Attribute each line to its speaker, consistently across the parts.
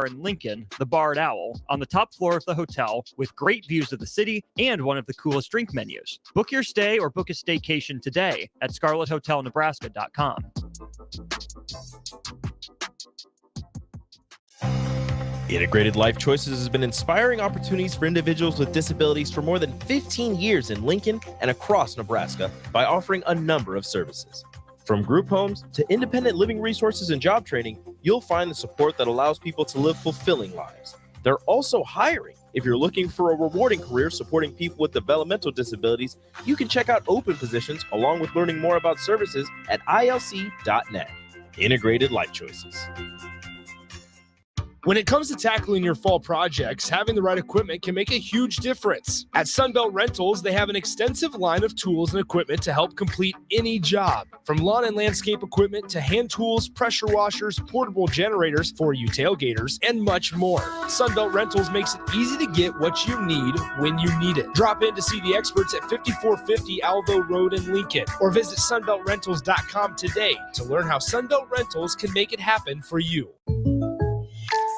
Speaker 1: in Lincoln, the Barred Owl, on the top floor of the hotel with great views of the city and one of the coolest drink menus. Book your stay or book a staycation today at scarlethotelnebraska.com.
Speaker 2: Integrated Life Choices has been inspiring opportunities for individuals with disabilities for more than 15 years in Lincoln and across Nebraska by offering a number of services. From group homes to independent living resources and job training, you'll find the support that allows people to live fulfilling lives. They're also hiring. If you're looking for a rewarding career supporting people with developmental disabilities, you can check out open positions along with learning more about services at ilc.net. Integrated Life Choices.
Speaker 3: When it comes to tackling your fall projects, having the right equipment can make a huge difference. At Sunbelt Rentals, they have an extensive line of tools and equipment to help complete any job. From lawn and landscape equipment to hand tools, pressure washers, portable generators for you tailgaters, and much more. Sunbelt Rentals makes it easy to get what you need when you need it. Drop in to see the experts at 5450 Alvo Road in Lincoln, or visit sunbeltrentals.com today to learn how Sunbelt Rentals can make it happen for you.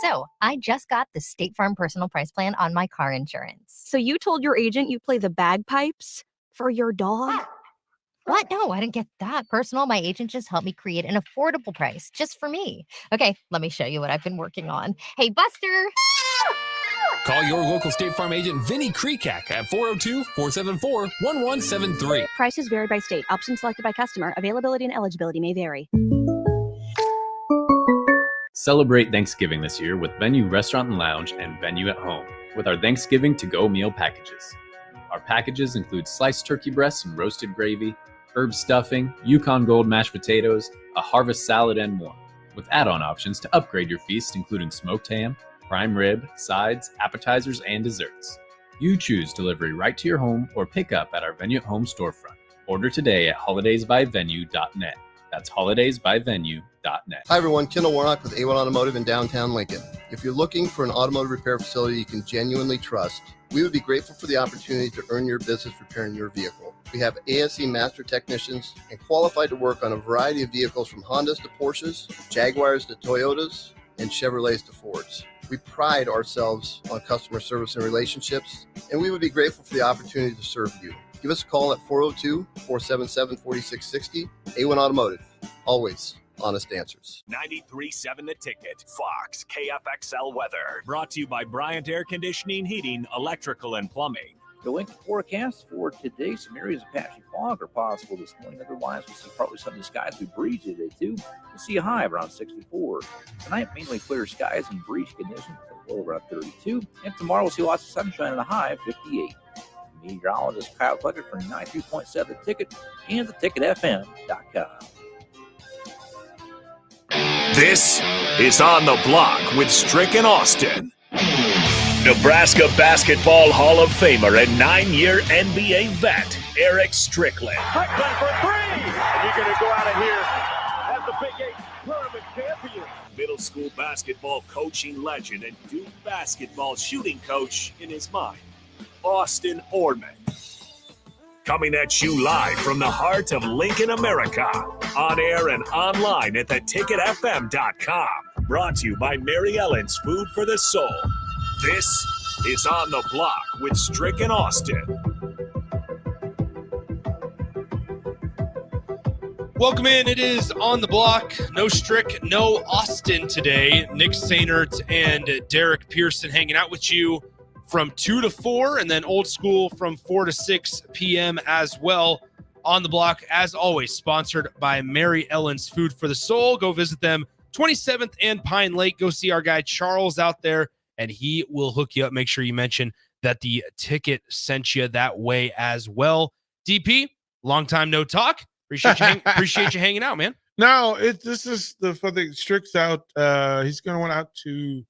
Speaker 4: So, I just got the State Farm personal price plan on my car insurance.
Speaker 5: So you told your agent you play the bagpipes for your dog?
Speaker 4: What? No, I didn't get that personal. My agent just helped me create an affordable price just for me. Okay, let me show you what I've been working on. Hey, Buster!
Speaker 6: Call your local State Farm agent, Vinny Krekak, at 402-474-1173.
Speaker 5: Prices vary by state. Options selected by customer. Availability and eligibility may vary.
Speaker 7: Celebrate Thanksgiving this year with Venue Restaurant and Lounge and Venue at Home with our Thanksgiving to-go meal packages. Our packages include sliced turkey breasts and roasted gravy, herb stuffing, Yukon Gold mashed potatoes, a harvest salad, and more, with add-on options to upgrade your feast including smoked ham, prime rib, sides, appetizers, and desserts. You choose delivery right to your home or pick up at our Venue at Home storefront. Order today at holidaysbyvenue.net. That's holidaysbyvenue.net.
Speaker 8: Hi everyone, Kendall Warnock with A1 Automotive in downtown Lincoln. If you're looking for an automotive repair facility you can genuinely trust, we would be grateful for the opportunity to earn your business repairing your vehicle. We have ASE master technicians and qualified to work on a variety of vehicles from Hondas to Porsches, Jaguars to Toyotas, and Chevrolets to Fords. We pride ourselves on customer service and relationships, and we would be grateful for the opportunity to serve you. Give us a call at 402-477-4660. A1 Automotive, always honest answers.
Speaker 9: 93.7 The Ticket, Fox, KFXL weather. Brought to you by Bryant Air Conditioning, Heating, Electrical, and Plumbing.
Speaker 10: The Lincoln forecast for today, some areas of patchy fog are possible this morning. Otherwise, we'll see probably some of the skies be breezy today, too. We'll see a high of around 64. Tonight, mainly clear skies and breezy conditions, a low around 32. And tomorrow, we'll see lots of sunshine and a high of 58. Meteorologist Kyle Clucker for 93.7 The Ticket and theticketfm.com.
Speaker 9: This is On the Block with Strick and Austin. Nebraska Basketball Hall of Famer and 9-year NBA vet, Eric Strickland.
Speaker 11: Strickland for three! And you're going to go out of here as the Big 8 tournament champion.
Speaker 9: Middle school basketball coaching legend and Duke basketball shooting coach in his mind, Austin Orman. Coming at you live from the heart of Lincoln, America. On air and online at theticketfm.com. Brought to you by Mary Ellen's Food for the Soul. This is On the Block with Strick and Austin.
Speaker 3: Welcome in. It is On the Block. No Strick, no Austin today. Nick Sainert and Derek Pearson hanging out with you from 2 to 4, and then Old School from 4 to 6 p.m. as well. On the Block, as always, sponsored by Mary Ellen's Food for the Soul. Go visit them, 27th and Pine Lake. Go see our guy Charles out there, and he will hook you up. Make sure you mention that the ticket sent you that way as well. DP, long time no talk. Appreciate you hanging out, man.
Speaker 12: No, this is the fun thing. Strick's out. He's going to went out to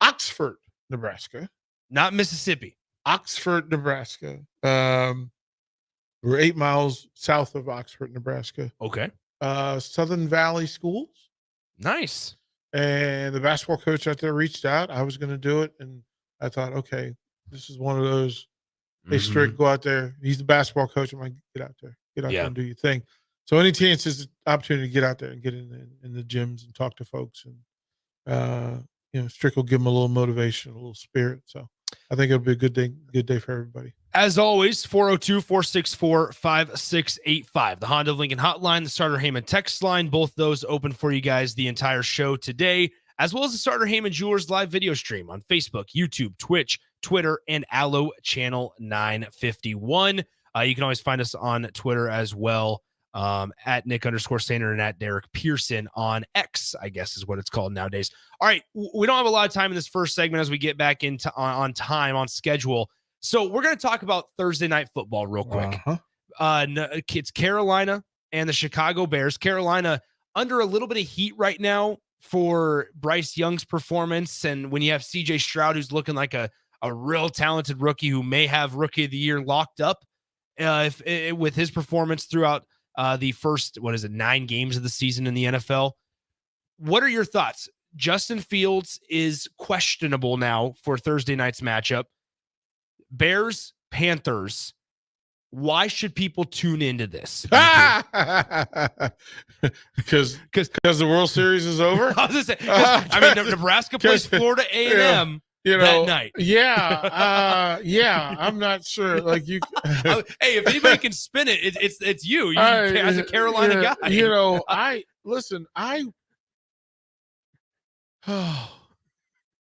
Speaker 12: Oxford, Nebraska.
Speaker 3: Not Mississippi.
Speaker 12: Oxford, Nebraska. We're 8 miles south of Oxford, Nebraska.
Speaker 3: Okay.
Speaker 12: Southern Valley Schools.
Speaker 3: Nice.
Speaker 12: And the basketball coach out there reached out. I was going to do it. And I thought, okay, this is one of those. Hey, Strick, go out there. He's the basketball coach. I'm like, get out there. Get out there and do your thing. So any chance is an opportunity to get out there and get in the gyms and talk to folks. And Strick will give them a little motivation, a little spirit. So I think it'll be a good day for everybody.
Speaker 3: As always, 402-464-5685. The Honda of Lincoln hotline, the Starter Heyman text line, both those open for you guys the entire show today, as well as the Starter Heyman Jewelers live video stream on Facebook, YouTube, Twitch, Twitter, and Allo Channel 951. You can always find us on Twitter as well, at Nick_Sainer and at Derek Pearson on X, I guess is what it's called nowadays. All right, we don't have a lot of time in this first segment as we get back into on time, on schedule. So we're going to talk about Thursday night football real quick. It's Carolina and the Chicago Bears. Carolina under a little bit of heat right now for Bryce Young's performance. And when you have CJ Stroud, who's looking like a real talented rookie who may have Rookie of the Year locked up with his performance throughout the first, 9 games of the season in the NFL. What are your thoughts? Justin Fields is questionable now for Thursday night's matchup. Bears, Panthers. Why should people tune into this?
Speaker 12: Because the World Series is over.
Speaker 3: I was just saying, Nebraska plays Florida A&M that night.
Speaker 12: Yeah, I'm not sure. Like you,
Speaker 3: hey, if anybody can spin it, it's you. You as a Carolina guy.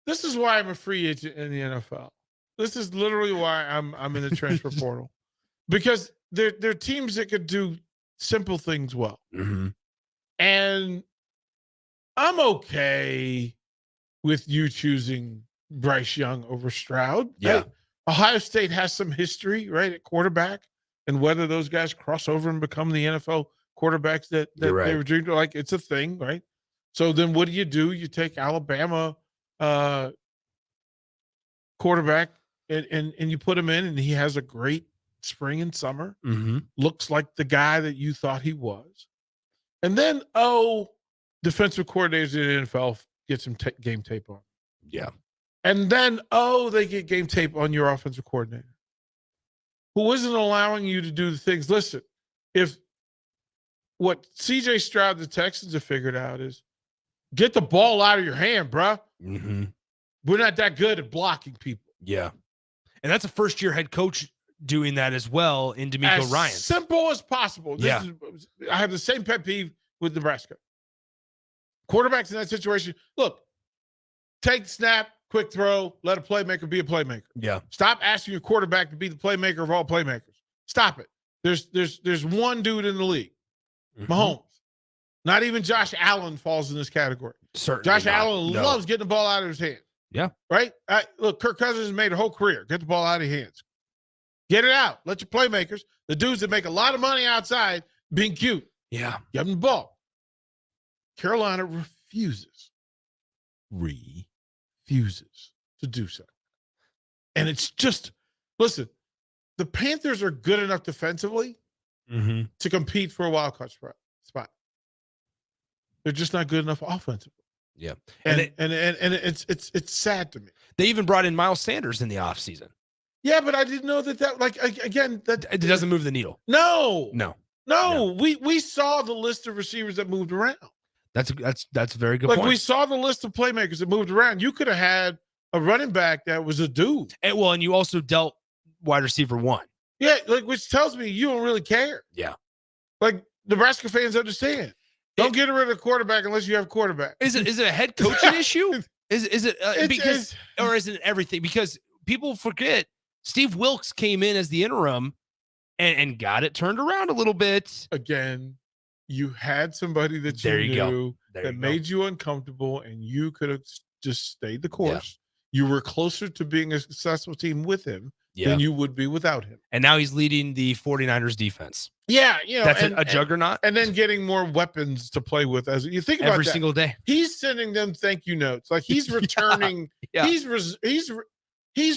Speaker 12: This is why I'm a free agent in the NFL. This is literally why I'm in the transfer portal, because they're teams that could do simple things well, and I'm okay with you choosing Bryce Young over Stroud.
Speaker 3: Yeah,
Speaker 12: right? Ohio State has some history, right, at quarterback, and whether those guys cross over and become the NFL quarterbacks that they were dreamed of, like it's a thing, right? So then what do? You take Alabama quarterback and you put him in, and he has a great spring and summer. Looks like the guy that you thought he was. And then, defensive coordinators in the NFL get some game tape on.
Speaker 3: Yeah.
Speaker 12: And then, they get game tape on your offensive coordinator, who isn't allowing you to do the things. Listen, if what CJ Stroud, the Texans have figured out is get the ball out of your hand, bruh. We're not that good at blocking people.
Speaker 3: Yeah. And that's a first-year head coach doing that as well in DeMeco Ryans.
Speaker 12: Simple as possible. I have the same pet peeve with Nebraska. Quarterbacks in that situation, look, take the snap, quick throw, let a playmaker be a playmaker.
Speaker 3: Yeah.
Speaker 12: Stop asking your quarterback to be the playmaker of all playmakers. Stop it. There's one dude in the league, Mahomes. Not even Josh Allen falls in this category.
Speaker 3: Certainly
Speaker 12: Josh
Speaker 3: not.
Speaker 12: Allen loves getting the ball out of his hand.
Speaker 3: Yeah.
Speaker 12: Right? Look, Kirk Cousins has made a whole career. Get the ball out of your hands. Get it out. Let your playmakers, the dudes that make a lot of money outside, being cute.
Speaker 3: Yeah.
Speaker 12: Give them the ball. Carolina refuses to do so. And it's just, listen, the Panthers are good enough defensively to compete for a wild card spot. They're just not good enough offensively.
Speaker 3: Yeah.
Speaker 12: And it's sad to me.
Speaker 3: They even brought in Miles Sanders in the offseason.
Speaker 12: Yeah, but I didn't know that like, again, that
Speaker 3: it doesn't move the needle.
Speaker 12: No.
Speaker 3: No.
Speaker 12: We saw the list of receivers that moved around.
Speaker 3: That's a very good
Speaker 12: point.
Speaker 3: point.
Speaker 12: We saw the list of playmakers that moved around. You could have had a running back that was a dude.
Speaker 3: And you also dealt wide receiver 1.
Speaker 12: Yeah, which tells me you don't really care.
Speaker 3: Yeah.
Speaker 12: Like Nebraska fans understand. Don't get rid of the quarterback unless you have a quarterback.
Speaker 3: Is it a head coaching issue? Is it or is it everything? Because people forget Steve Wilkes came in as the interim and got it turned around a little bit.
Speaker 12: Again, you had somebody that you knew that made you uncomfortable, and you could have just stayed the course. Yeah. You were closer to being a successful team with him than you would be without him.
Speaker 3: And now he's leading the 49ers defense.
Speaker 12: Yeah,
Speaker 3: that's a juggernaut.
Speaker 12: And then getting more weapons to play with as you think about
Speaker 3: every single day.
Speaker 12: He's sending them thank you notes. Like he's returning he's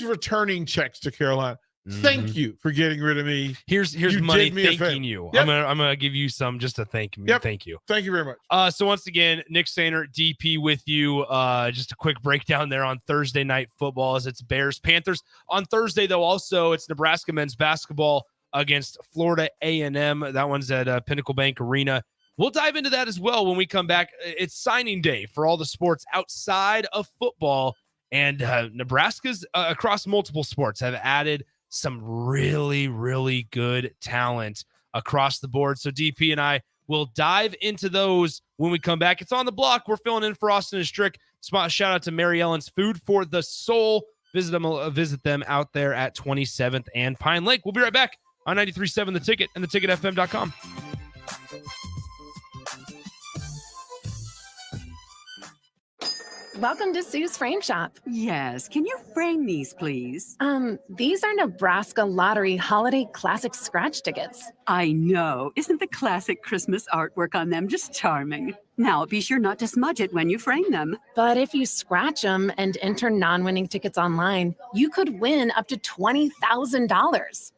Speaker 12: returning checks to Carolina. Thank you for getting rid of me.
Speaker 3: Here's money thanking you. Yep. I'm gonna give you some just to thank me. Yep. Thank you.
Speaker 12: Thank you very much.
Speaker 3: So once again, Nick Sainer, DP with you. Just a quick breakdown there on Thursday night football as it's Bears Panthers. On Thursday though, also it's Nebraska men's basketball against Florida A&M. That one's at Pinnacle Bank Arena. We'll dive into that as well when we come back. It's signing day for all the sports outside of football, and Nebraska's across multiple sports have added some really, really good talent across the board. So DP and I will dive into those when we come back. It's On the Block. We're filling in for Austin and Strick. Shout out to Mary Ellen's Food for the Soul. Visit them out there at 27th and Pine Lake. We'll be right back on 93.7 The Ticket and theticketfm.com.
Speaker 13: Welcome to Sue's Frame Shop.
Speaker 14: Yes, can you frame these, please?
Speaker 13: These are Nebraska Lottery Holiday Classic Scratch tickets.
Speaker 14: I know. Isn't the classic Christmas artwork on them just charming? Now, be sure not to smudge it when you frame them.
Speaker 13: But if you scratch them and enter non-winning tickets online, you could win up to $20,000.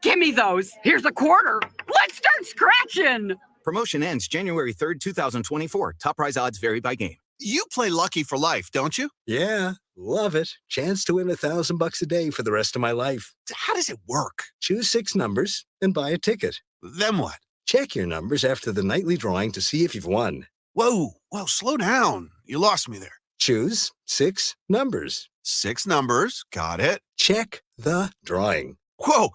Speaker 14: Give me those. Here's a quarter. Let's start scratching.
Speaker 15: Promotion ends January 3rd, 2024. Top prize odds vary by game.
Speaker 16: You play Lucky for life, don't you?
Speaker 17: Yeah, love it. Chance to win $1,000 a day for the rest of my life.
Speaker 16: How does it work?
Speaker 17: Choose 6 numbers and buy a ticket.
Speaker 16: Then what?
Speaker 17: Check your numbers after the nightly drawing to see if you've won.
Speaker 16: Whoa, slow down. You lost me there.
Speaker 17: Choose 6 numbers.
Speaker 16: 6 numbers, got it.
Speaker 17: Check the drawing.
Speaker 16: Whoa,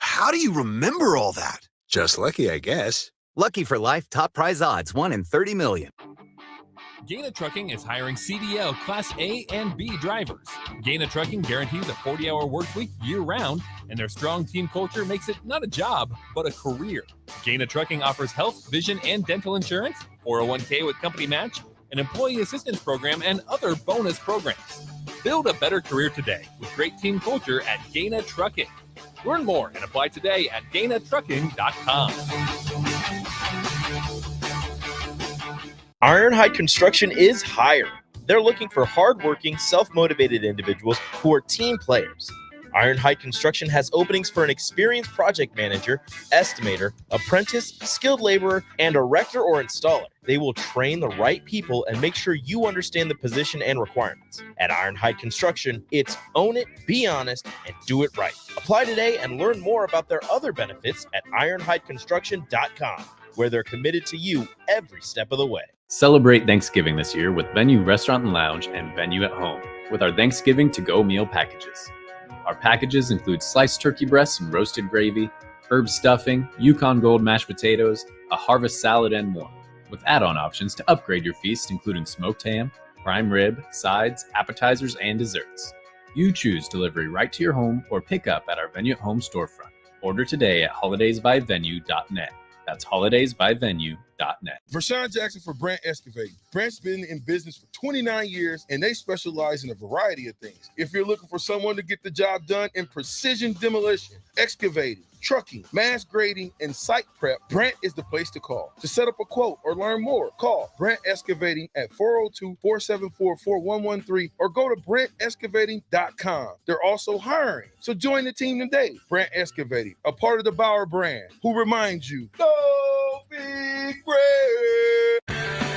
Speaker 16: how do you remember all that?
Speaker 17: Just lucky, I guess.
Speaker 15: Lucky for life, top prize odds, 1 in 30 million.
Speaker 6: Gaina Trucking is hiring CDL Class A and B drivers. Gaina Trucking guarantees a 40-hour work week year-round, and their strong team culture makes it not a job, but a career. Gaina Trucking offers health, vision, and dental insurance, 401k with company match, an employee assistance program, and other bonus programs. Build a better career today with great team culture at Gaina Trucking. Learn more and apply today at GainaTrucking.com.
Speaker 2: Ironhide Construction is hiring. They're looking for hardworking, self-motivated individuals who are team players. Ironhide Construction has openings for an experienced project manager, estimator, apprentice, skilled laborer, and erector or installer. They will train the right people and make sure you understand the position and requirements. At Ironhide Construction, it's own it, be honest, and do it right. Apply today and learn more about their other benefits at ironhideconstruction.com, where they're committed to you every step of the way.
Speaker 7: Celebrate Thanksgiving this year with Venue Restaurant and Lounge and Venue at Home with our Thanksgiving to-go meal packages. Our packages include sliced turkey breasts and roasted gravy, herb stuffing, Yukon Gold mashed potatoes, a harvest salad, and more, with add-on options to upgrade your feast, including smoked ham, prime rib, sides, appetizers, and desserts. You choose delivery right to your home or pick up at our Venue at Home storefront. Order today at holidaysbyvenue.net. That's holidaysbyvenue.net.
Speaker 18: Vershawn Jackson for Brant Excavating. Brant's been in business for 29 years, and they specialize in a variety of things. If you're looking for someone to get the job done in precision demolition, excavating, trucking, mass grading, and site prep, Brant is the place to call. To set up a quote or learn more, call Brant Excavating at 402-474-4113 or go to BrantExcavating.com. They're also hiring, so join the team today. Brant Excavating, a part of the Bauer brand, who reminds you, go Big Red!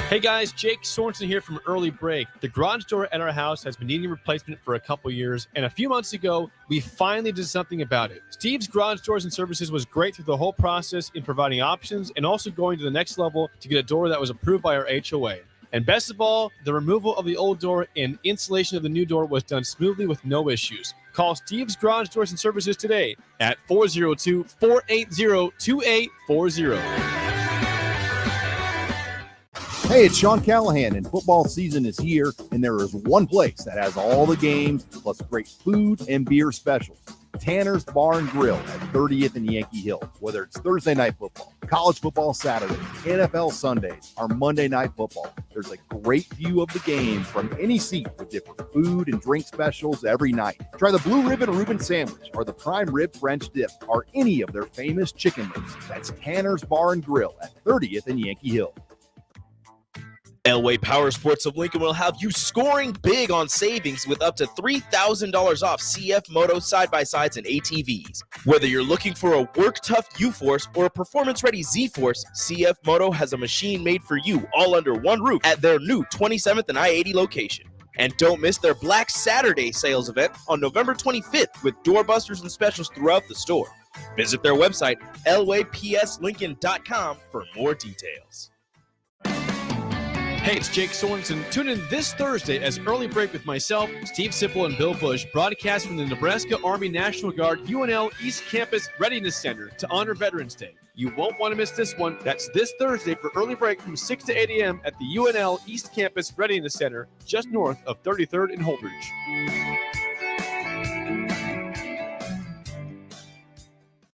Speaker 19: Hey guys, Jake Sorensen here from Early Break. The garage door at our house has been needing replacement for a couple years, and a few months ago, we finally did something about it. Steve's Garage Doors and Services was great through the whole process in providing options and also going to the next level to get a door that was approved by our HOA. And best of all, the removal of the old door and installation of the new door was done smoothly with no issues. Call Steve's Garage Doors and Services today at 402-480-2840.
Speaker 20: Hey, it's Sean Callahan, and football season is here, and there is one place that has all the games, plus great food and beer specials. Tanner's Bar and Grill at 30th and Yankee Hill. Whether it's Thursday night football, college football Saturdays, NFL Sundays, or Monday night football, there's a great view of the game from any seat with different food and drink specials every night. Try the Blue Ribbon Reuben Sandwich or the Prime Rib French Dip or any of their famous chicken wings. That's Tanner's Bar and Grill at 30th and Yankee Hill.
Speaker 2: Elway Power Sports of Lincoln will have you scoring big on savings with up to $3,000 off CF Moto side-by-sides and ATVs. Whether you're looking for a work-tough U-Force or a performance-ready Z-Force, CF Moto has a machine made for you all under one roof at their new 27th and I-80 location. And don't miss their Black Saturday sales event on November 25th with doorbusters and specials throughout the store. Visit their website, elwaypslincoln.com for more details.
Speaker 19: Hey, it's Jake Sorensen. Tune in this Thursday as Early Break with myself, Steve Sipple, and Bill Bush broadcast from the Nebraska Army National Guard UNL East Campus Readiness Center to honor Veterans Day. You won't want to miss this one. That's this Thursday for Early Break from 6 to 8 a.m. at the UNL East Campus Readiness Center, just north of 33rd and Holdridge.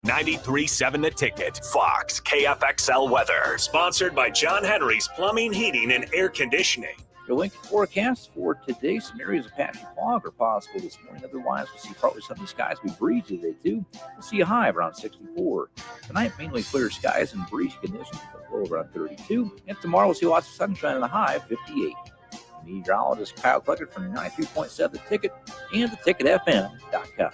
Speaker 9: 93.7 The Ticket, Fox, KFXL weather. Sponsored by John Henry's Plumbing, Heating, and Air Conditioning.
Speaker 10: Your Lincoln forecast for today, some areas of patchy fog are possible this morning. Otherwise, we'll see probably some of the skies be breezy today, too. We'll see a high of around 64. Tonight, mainly clear skies and breezy conditions with a low of around 32. And tomorrow, we'll see lots of sunshine and a high of 58. Meteorologist Kyle Cluckett from 93.7 The Ticket and theticketfm.com.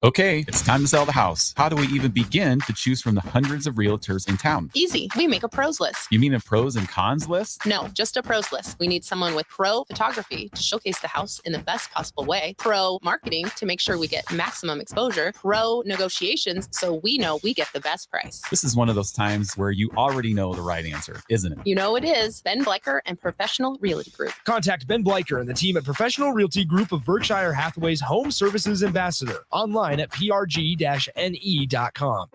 Speaker 21: Okay, it's time to sell the house. How do we even begin to choose from the hundreds of realtors in town?
Speaker 22: Easy. We make a pros list.
Speaker 21: You mean a pros and cons list?
Speaker 22: No, just a pros list. We need someone with pro photography to showcase the house in the best possible way, pro marketing to make sure we get maximum exposure, pro negotiations so we know we get the best price.
Speaker 21: This is one of those times where you already know the right answer, isn't it?
Speaker 22: You know it is. Ben Bleicher and Professional Realty Group.
Speaker 23: Contact Ben Bleicher and the team at Professional Realty Group of Berkshire Hathaway's Home Services Ambassador. Online at prg-ne.com.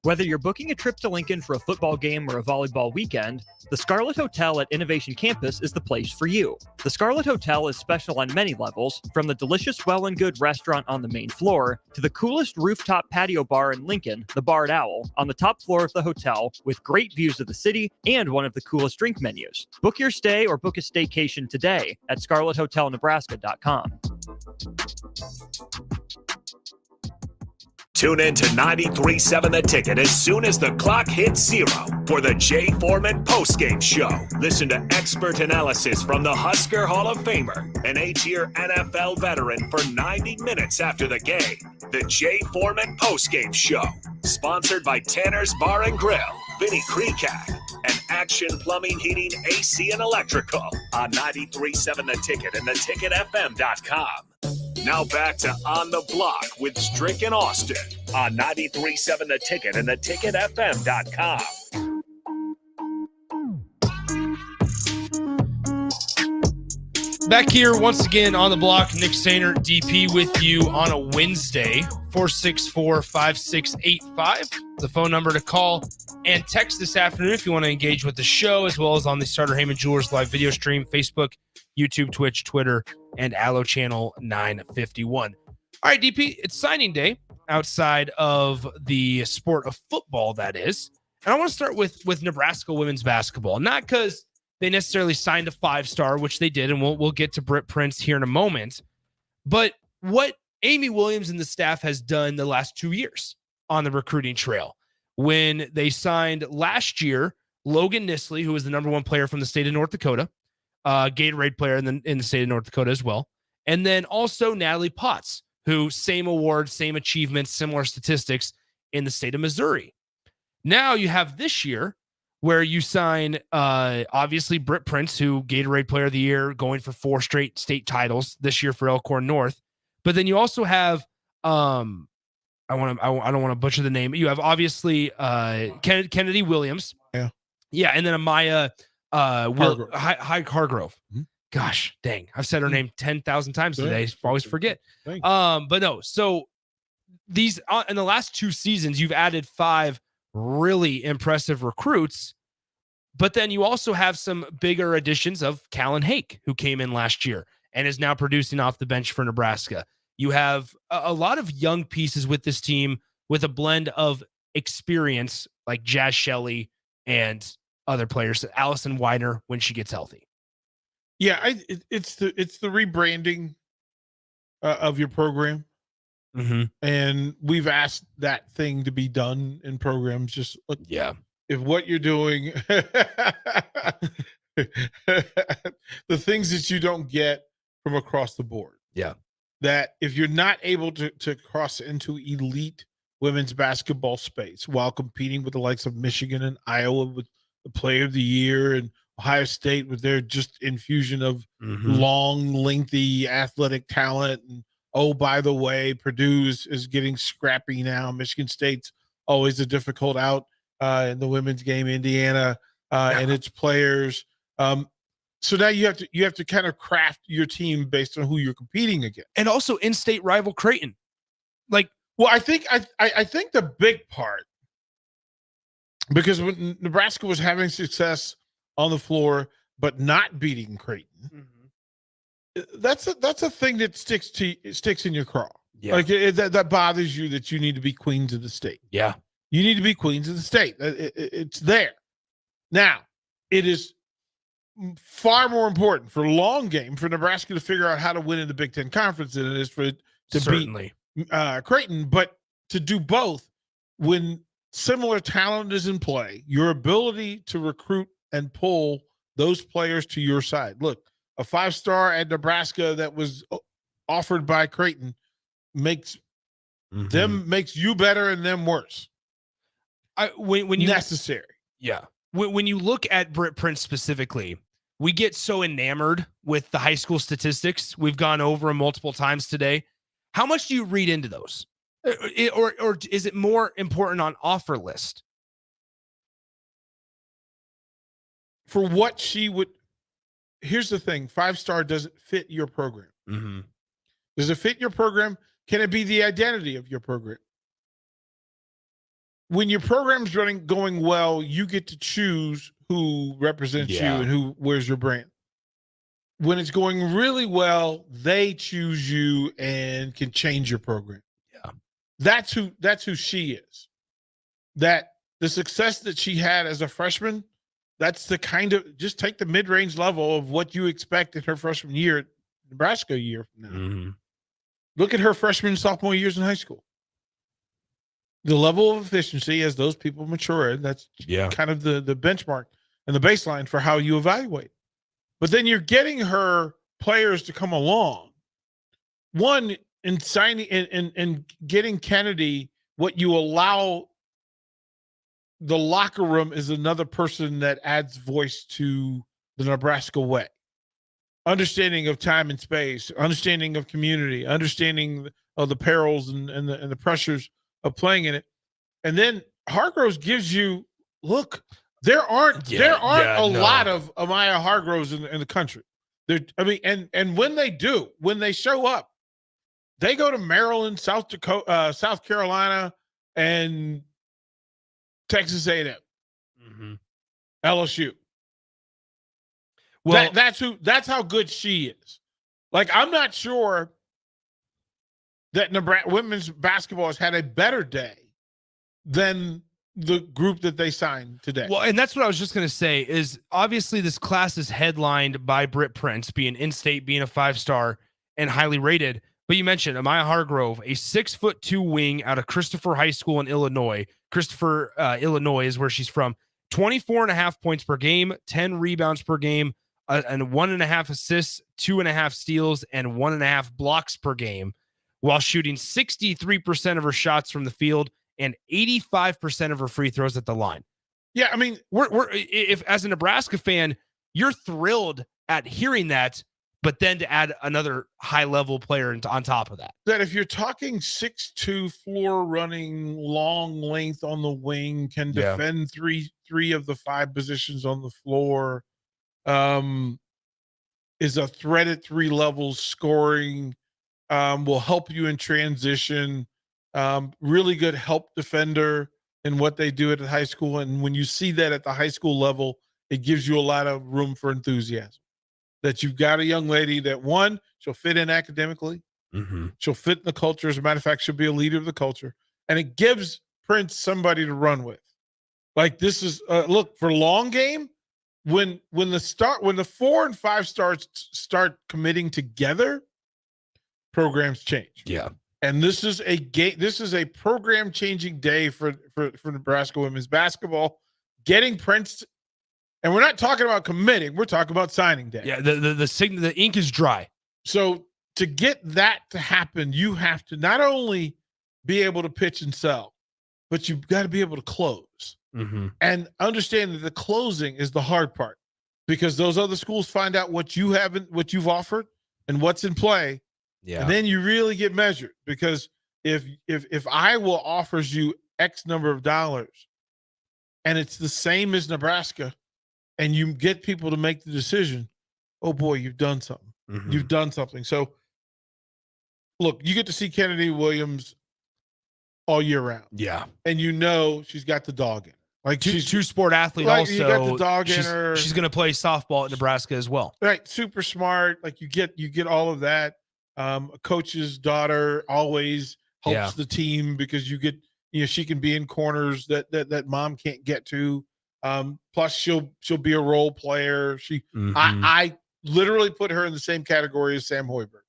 Speaker 1: Whether you're booking a trip to Lincoln for a football game or a volleyball weekend, the Scarlet Hotel at Innovation Campus is the place for you. The Scarlet Hotel is special on many levels, from the delicious Well and Good restaurant on the main floor to the coolest rooftop patio bar in Lincoln, the Barred Owl, on the top floor of the hotel with great views of the city and one of the coolest drink menus. Book your stay or book a staycation today at scarlethotelnebraska.com.
Speaker 9: Tune in to 93.7 The Ticket as soon as the clock hits 0 for the Jay Foreman postgame show. Listen to expert analysis from the Husker Hall of Famer, an 8-year NFL veteran for 90 minutes after the game. The Jay Foreman postgame show, sponsored by Tanner's Bar and Grill, Vinny Kreekak, and Action Plumbing, Heating, AC, and Electrical on 93.7 The Ticket and theticketfm.com. Now back to On the Block with Strick and Austin on 93.7 The Ticket and theticketfm.com.
Speaker 3: Back here once again on the block, Nick Sainer, DP, with you on a Wednesday, 464-5685. The phone number to call and text this afternoon if you want to engage with the show, as well as on the Starter Heyman Jewelers live video stream, Facebook, YouTube, Twitch, Twitter, and Allo Channel 951. All right, DP, it's signing day outside of the sport of football, that is. And I want to start with Nebraska women's basketball, not because they necessarily signed a 5-star, which they did, and we'll get to Britt Prince here in a moment. But what Amy Williams and the staff has done the last 2 years on the recruiting trail, when they signed last year Logan Nisley, who was the number 1 player from the state of North Dakota, Gatorade player in the state of North Dakota as well, and then also Natalie Potts, who same award, same achievements, similar statistics in the state of Missouri. Now you have this year where you sign, obviously, Britt Prince, who Gatorade Player of the Year, going for 4 straight state titles this year for Elkhorn North. But then you also have, I don't want to butcher the name. You have obviously Kennedy Williams. Yeah, and then Amaya Hargrove. Mm-hmm. Gosh, dang, I've said her name 10,000 times today. I always forget. But no, so these in the last 2 seasons, you've added 5 really impressive recruits, but then you also have some bigger additions of Callan Hake, who came in last year and is now producing off the bench for Nebraska. You have a lot of young pieces with this team with a blend of experience like Jazz Shelley and other players, Allison Weiner when she gets healthy.
Speaker 12: Yeah, it's the rebranding of your program.
Speaker 3: Mm-hmm.
Speaker 12: And we've asked that thing to be done in programs. Just look, if what you're doing, the things that you don't get from across the board.
Speaker 3: Yeah.
Speaker 12: That if you're not able to cross into elite women's basketball space while competing with the likes of Michigan and Iowa with the Player of the Year and Ohio State with their just infusion of long, lengthy athletic talent, and oh, by the way, Purdue is getting scrappy now. Michigan State's always a difficult out. in the women's game, Indiana and its players. So now you have to kind of craft your team based on who you're competing against,
Speaker 23: and also in-state rival Creighton.
Speaker 12: Well, I think the big part, because when Nebraska was having success on the floor but not beating Creighton, that's a thing that sticks in your craw.
Speaker 23: Yeah.
Speaker 12: Like that bothers you, that you need to be queens of the state.
Speaker 23: Yeah.
Speaker 12: You need to be queens of the state. It's there. Now, it is far more important for long game for Nebraska to figure out how to win in the Big Ten Conference than it is to
Speaker 23: Certainly.
Speaker 12: beat Creighton. But to do both when similar talent is in play, your ability to recruit and pull those players to your side. Look, a 5-star at Nebraska that was offered by Creighton makes you better and them worse.
Speaker 23: When you
Speaker 12: necessary.
Speaker 23: Yeah. When you look at Britt Prince specifically, we get so enamored with the high school statistics. We've gone over them multiple times today. How much do you read into those? Or is it more important on offer list?
Speaker 12: For what she would, here's the thing: 5-star doesn't fit your program. Does it fit your program? Can it be the identity of your program? When your program's going well, you get to choose who represents you and who wears your brand. When it's going really well, they choose you and can change your program.
Speaker 23: Yeah.
Speaker 12: That's who she is. That the success that she had as a freshman, that's the kind of, just take the mid-range level of what you expect in her freshman year at Nebraska a year from now. Look at her freshman and sophomore years in high school. The level of efficiency as those people mature, that's kind of the benchmark and the baseline for how you evaluate. But then you're getting her players to come along. One, in signing and getting Kennedy, what you allow the locker room is another person that adds voice to the Nebraska way. Understanding of time and space, understanding of community, understanding of the perils and the pressures of playing in it. And then Hargroves gives you, look, there aren't a lot of Amaya Hargroves in the country. And when they show up, they go to Maryland, South Dakota, South Carolina, and Texas A&M, LSU. Well, that's how good she is. Like, I'm not sure that Nebraska women's basketball has had a better day than the group that they signed today.
Speaker 23: Well, and that's what I was just going to say is obviously this class is headlined by Britt Prince being in-state, being a 5-star and highly rated. But you mentioned Amaya Hargrove, a 6'2" wing out of Christopher High School in Illinois. Christopher, Illinois is where she's from. 24.5 points per game, 10 rebounds per game, and 1.5 assists, 2.5 steals, and 1.5 blocks per game, while shooting 63% of her shots from the field and 85% of her free throws at the line.
Speaker 12: Yeah, I mean,
Speaker 23: if as a Nebraska fan, you're thrilled at hearing that, but then to add another high-level player on top of that.
Speaker 12: That if you're talking 6'2", floor running, long length on the wing, can defend three of the 5 positions on the floor, is a threat at 3 levels, scoring, will help you in transition, really good help defender in what they do at the high school. And when you see that at the high school level, it gives you a lot of room for enthusiasm. That you've got a young lady that, one, she'll fit in academically. She'll fit in the culture. As a matter of fact, she'll be a leader of the culture. And it gives Prince somebody to run with. Like, this is, look, for long game, when the 4 and 5 stars start committing together, programs change.
Speaker 23: Yeah.
Speaker 12: And this is a program changing day for Nebraska women's basketball. Getting Prince, and we're not talking about committing, we're talking about signing day.
Speaker 23: Yeah, the ink is dry.
Speaker 12: So to get that to happen, you have to not only be able to pitch and sell, but you've got to be able to close. And understand that the closing is the hard part, because those other schools find out what you've offered and what's in play.
Speaker 23: Yeah.
Speaker 12: And then you really get measured, because if Iowa offers you X number of dollars and it's the same as Nebraska, and you get people to make the decision, oh boy, you've done something.
Speaker 3: Mm-hmm.
Speaker 12: You've done something. So, look, you get to see Kennedy Williams all year round.
Speaker 23: Yeah.
Speaker 12: And you know she's got the dog in. Like she's
Speaker 23: two-sport athlete
Speaker 12: like,
Speaker 23: also.
Speaker 12: you got the dog in her.
Speaker 23: She's going to play softball at Nebraska as well.
Speaker 12: Right. Super smart. Like you get all of that. A coach's daughter always helps the team because she can be in corners that mom can't get to. Plus she'll be a role player. I literally put her in the same category as Sam Hoiberg.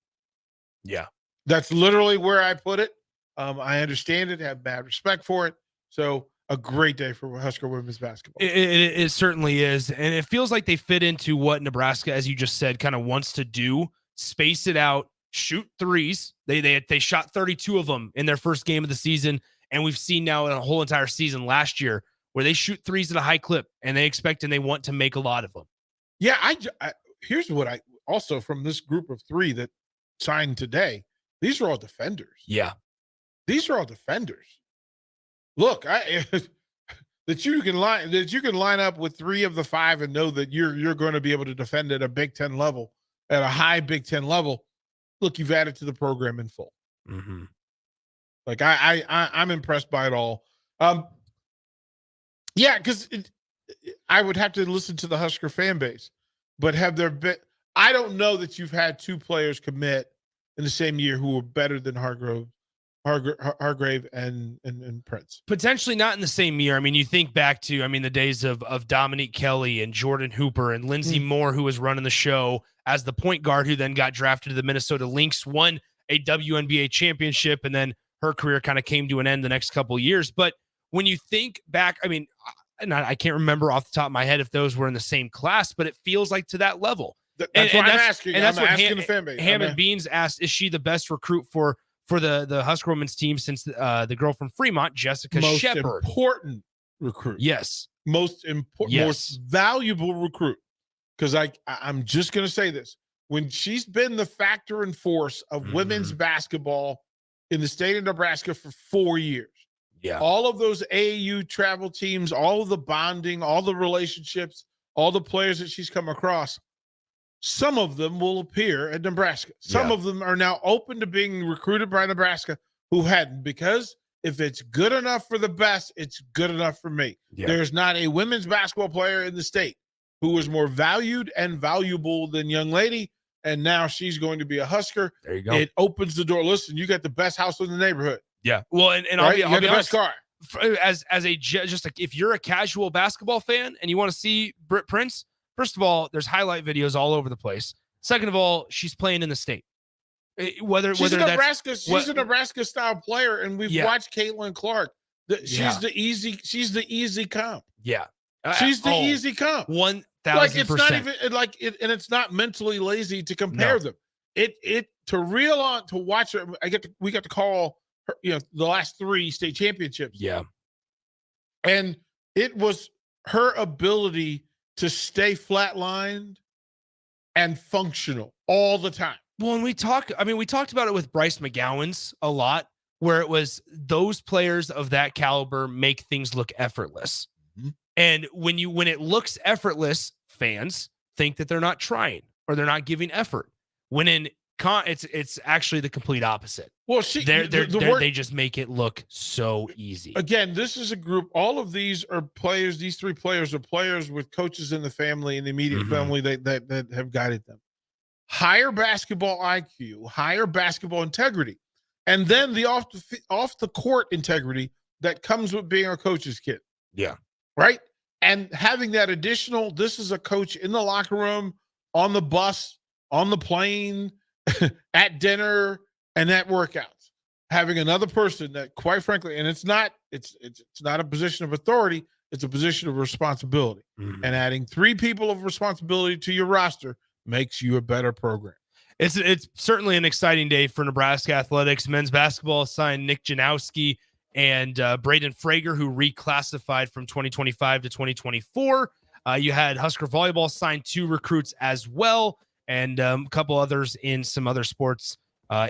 Speaker 23: Yeah.
Speaker 12: That's literally where I put it. I understand it, have bad respect for it. So a great day for Husker women's basketball.
Speaker 23: It certainly is. And it feels like they fit into what Nebraska, as you just said, kind of wants to do. Space it out, shoot threes. They shot 32 of them in their first game of the season. And we've seen now in a whole entire season last year where they shoot threes at a high clip and they expect and they want to make a lot of them.
Speaker 12: Yeah. Here's what I also from this group of 3 that signed today. These are all defenders.
Speaker 23: Yeah.
Speaker 12: These are all defenders. Look, that you can line up with 3 of the 5 and know that you're going to be able to defend at a Big Ten level, at a high Big Ten level. Look, you've added to the program in full.
Speaker 23: Mm-hmm.
Speaker 12: Like I'm impressed by it all. Yeah, because I would have to listen to the Husker fan base, but have there been? I don't know that you've had 2 players commit in the same year who were better than Hargrave and Prince.
Speaker 23: Potentially not in the same year. I mean, you think back to, the days of Dominique Kelly and Jordan Hooper and Lindsey Moore, who was running the show as the point guard, who then got drafted to the Minnesota Lynx, won a WNBA championship, and then her career kind of came to an end the next couple of years. But when you think back, I can't remember off the top of my head if those were in the same class, but it feels like to that level.
Speaker 12: That's what I'm asking.
Speaker 23: And that's
Speaker 12: I'm
Speaker 23: what
Speaker 12: asking the fan base.
Speaker 23: Hammond Beans asked, is she the best recruit for the Husker women's team since the girl from Fremont, Jessica Shepard?
Speaker 12: Most important recruit.
Speaker 23: Yes.
Speaker 12: Most important, most valuable recruit. Because I'm just going to say this. When she's been the factor and force of women's basketball in the state of Nebraska for 4 years.
Speaker 23: Yeah.
Speaker 12: All of those AAU travel teams, all of the bonding, all the relationships, all the players that she's come across, some of them will appear at Nebraska. Some of them are now open to being recruited by Nebraska who hadn't, because if it's good enough for the best, it's good enough for me.
Speaker 23: Yeah.
Speaker 12: There's not a women's basketball player in the state who was more valued and valuable than young lady, and now she's going to be a Husker.
Speaker 23: There you go.
Speaker 12: It opens the door. Listen, you got the best house in the neighborhood.
Speaker 23: Yeah. Well, and
Speaker 12: Right?
Speaker 23: I'll be
Speaker 12: best
Speaker 23: honest,
Speaker 12: car.
Speaker 23: as just like if you're a casual basketball fan and you want to see Britt Prince, first of all, there's highlight videos all over the place. Second of all, she's playing in the state.
Speaker 12: She's a Nebraska style player, and we've watched Caitlin Clark. She's the easy comp.
Speaker 23: Yeah.
Speaker 12: She's the easy comp.
Speaker 23: 1,000%.
Speaker 12: Like it's not even and it's not mentally lazy to compare them. To watch her. We got to call her, the last 3 state championships.
Speaker 23: Yeah.
Speaker 12: And it was her ability to stay flatlined and functional all the time.
Speaker 23: Well, and we talked about it with Bryce McGowan's a lot, where it was those players of that caliber make things look effortless. And when it looks effortless, fans think that they're not trying or they're not giving effort. When it's actually the complete opposite.
Speaker 12: Well,
Speaker 23: they just make it look so easy.
Speaker 12: Again, this is a group. All of these are players. These 3 players are players with coaches in the family and the immediate family that have guided them. Higher basketball IQ, higher basketball integrity, and then the off the court integrity that comes with being a coach's kid.
Speaker 23: Yeah.
Speaker 12: Right. And having that additional, this is a coach in the locker room, on the bus, on the plane, at dinner, and at workouts. Having another person that, quite frankly, and it's not a position of authority, it's a position of responsibility. And adding 3 people of responsibility to your roster makes you a better program.
Speaker 23: It's certainly an exciting day for Nebraska athletics. Men's basketball signed Nick Janowski and Braden Frager, who reclassified from 2025 to 2024. You had Husker volleyball signed 2 recruits as well, and a couple others in some other sports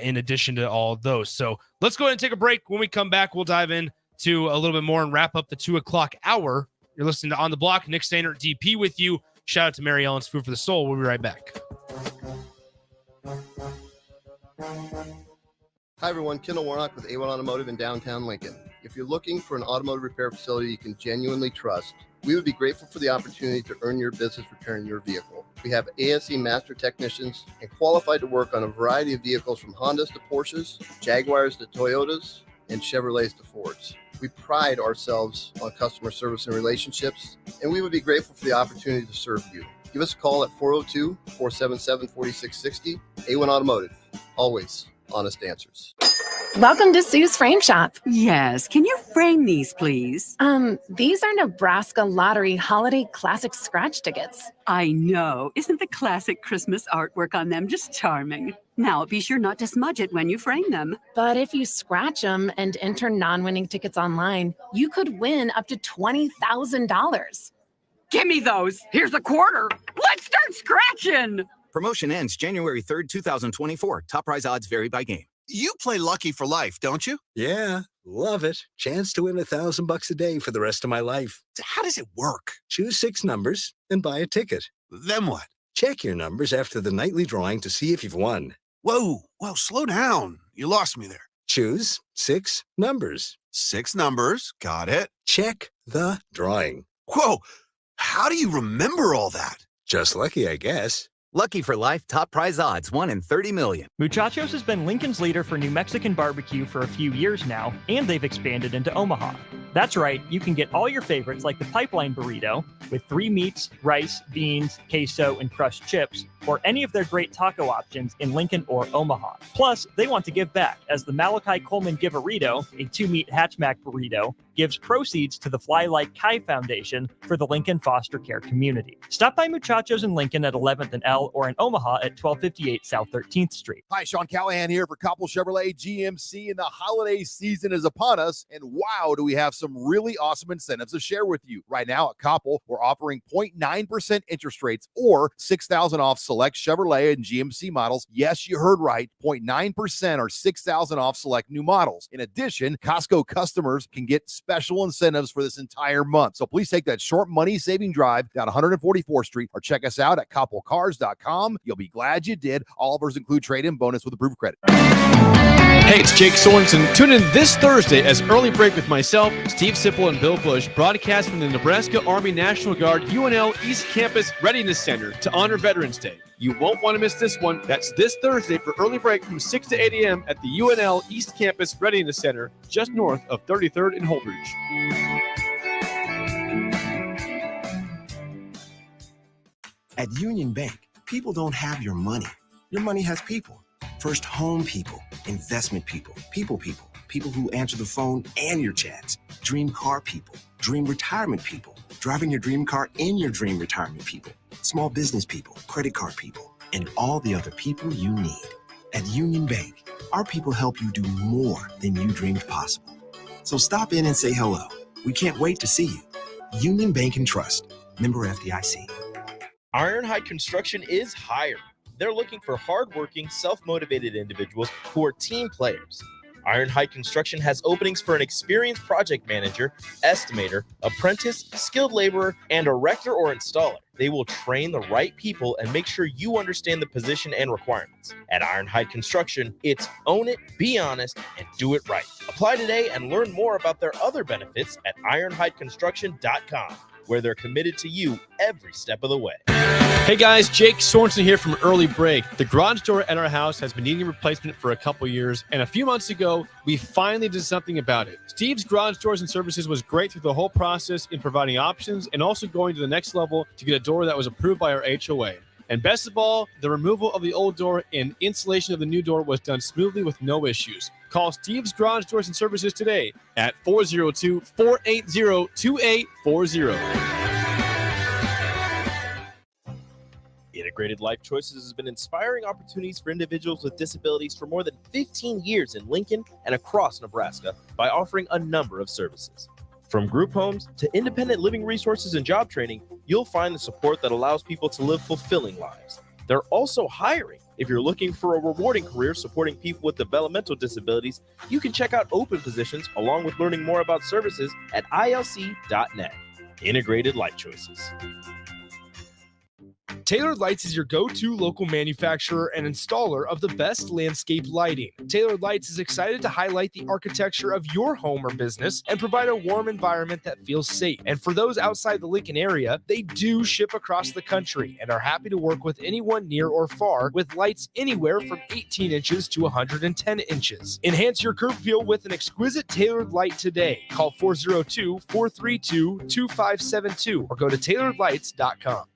Speaker 23: in addition to all of those. So let's go ahead and take a break. When we come back, we'll dive in to a little bit more and wrap up the 2 o'clock hour You're listening to On the Block. Nick Sainer, DP with you. Shout out to Mary Ellen's Food for the Soul. We'll be right back.
Speaker 4: Hi, everyone. Kendall Warnock with A1 Automotive in downtown Lincoln. If you're looking for an automotive repair facility you can genuinely trust, we would be grateful for the opportunity to earn your business repairing your vehicle. We have ASE master technicians and qualified to work on a variety of vehicles from Hondas to Porsches, Jaguars to Toyotas, and Chevrolets to Fords. We pride ourselves on customer service and relationships, and we would be grateful for the opportunity to serve you. Give us a call at 402-477-4660. A1 Automotive. Always honest answers.
Speaker 13: Welcome to Sue's Frame Shop.
Speaker 14: Yes, can you frame these, please?
Speaker 13: These are Nebraska Lottery Holiday Classic scratch tickets.
Speaker 14: I know. Isn't the classic Christmas artwork on them just charming? Now, be sure not to smudge it when you frame them.
Speaker 13: But if you scratch them and enter non-winning tickets online, you could win up to $20,000.
Speaker 14: Give me those. Here's a quarter. Let's start scratching.
Speaker 15: Promotion ends January 3rd, 2024. Top prize odds vary by game.
Speaker 16: You play Lucky for life, don't you?
Speaker 17: Yeah, love it. Chance to win $1,000 a day for the rest of my life.
Speaker 16: How does it work?
Speaker 17: Choose 6 numbers and buy a ticket.
Speaker 16: Then what?
Speaker 17: Check your numbers after the nightly drawing to see if you've won.
Speaker 16: Whoa, slow down. You lost me there.
Speaker 17: Choose 6 numbers.
Speaker 16: 6 numbers. Got it.
Speaker 17: Check the drawing.
Speaker 16: Whoa, how do you remember all that?
Speaker 17: Just lucky, I guess.
Speaker 15: Lucky for life, top prize odds, 1 in 30 million.
Speaker 1: Muchachos has been Lincoln's leader for New Mexican barbecue for a few years now, and they've expanded into Omaha. That's right, you can get all your favorites like the pipeline burrito with 3 meats, rice, beans, queso, and crushed chips, or any of their great taco options in Lincoln or Omaha. Plus, they want to give back, as the Malachi Coleman Give-A-Rito, a 2-meat hatchback burrito, gives proceeds to the Fly Like Kai Foundation for the Lincoln foster care community. Stop by Muchachos in Lincoln at 11th and L or in Omaha at 1258 South 13th Street.
Speaker 20: Hi, Sean Callahan here for Koppel Chevrolet GMC, and the holiday season is upon us. And wow, do we have some really awesome incentives to share with you. Right now at Koppel, we're offering 0.9% interest rates or $6,000 off select Chevrolet and GMC models. Yes, you heard right, 0.9% or $6,000 off select new models. In addition, Costco customers can get special incentives for this entire month. So please take that short money-saving drive down 144th Street or check us out at koppelcars.com. You'll be glad you did. All offers include trade-in bonus with approved credit.
Speaker 19: Hey, it's Jake Sorensen. Tune in this Thursday as Early Break with myself, Steve Sipple, and Bill Bush broadcast from the Nebraska Army National Guard UNL East Campus Readiness Center to honor Veterans Day. You won't want to miss this one. That's this Thursday for Early Break from 6 to 8 a.m. at the UNL East Campus Readiness Center, just north of 33rd and Holdridge.
Speaker 5: At Union Bank, people don't have your money. Your money has people. First home people, investment people, people who answer the phone and your chats, dream car people, dream retirement people, driving your dream car in your dream retirement people, small business people, credit card people, and all the other people you need. At Union Bank, our people help you do more than you dreamed possible. So stop in and say hello. We can't wait to see you. Union Bank and Trust, member FDIC.
Speaker 2: Ironhide Construction is hiring. They're looking for hardworking, self-motivated individuals who are team players. Ironhide Construction has openings for an experienced project manager, estimator, apprentice, skilled laborer, and erector or installer. They will train the right people and make sure you understand the position and requirements. At Ironhide Construction, it's own it, be honest, and do it right. Apply today and learn more about their other benefits at ironhideconstruction.com, where they're committed to you every step of the way.
Speaker 19: Hey guys, Jake Sorensen here from Early Break. The garage door at our house has been needing replacement for a couple years, and a few months ago, we finally did something about it. Steve's Garage Doors and Services was great through the whole process in providing options and also going to the next level to get a door that was approved by our HOA. And best of all, the removal of the old door and installation of the new door was done smoothly with no issues. Call Steve's Garage Doors and Services today at 402-480-2840.
Speaker 2: Integrated Life Choices has been inspiring opportunities for individuals with disabilities for more than 15 years in Lincoln and across Nebraska by offering a number of services. From group homes to independent living resources and job training, you'll find the support that allows people to live fulfilling lives. They're also hiring. If you're looking for a rewarding career supporting people with developmental disabilities, you can check out open positions along with learning more about services at ilc.net. integrated life choices.
Speaker 19: Tailored Lights is your go-to local manufacturer and installer of the best landscape lighting. Tailored Lights is excited to highlight the architecture of your home or business and provide a warm environment that feels safe. And for those outside the Lincoln area, they do ship across the country and are happy to work with anyone near or far with lights anywhere from 18 inches to 110 inches. Enhance your curb appeal with an exquisite tailored light today. Call 402-432-2572 or go to tailoredlights.com.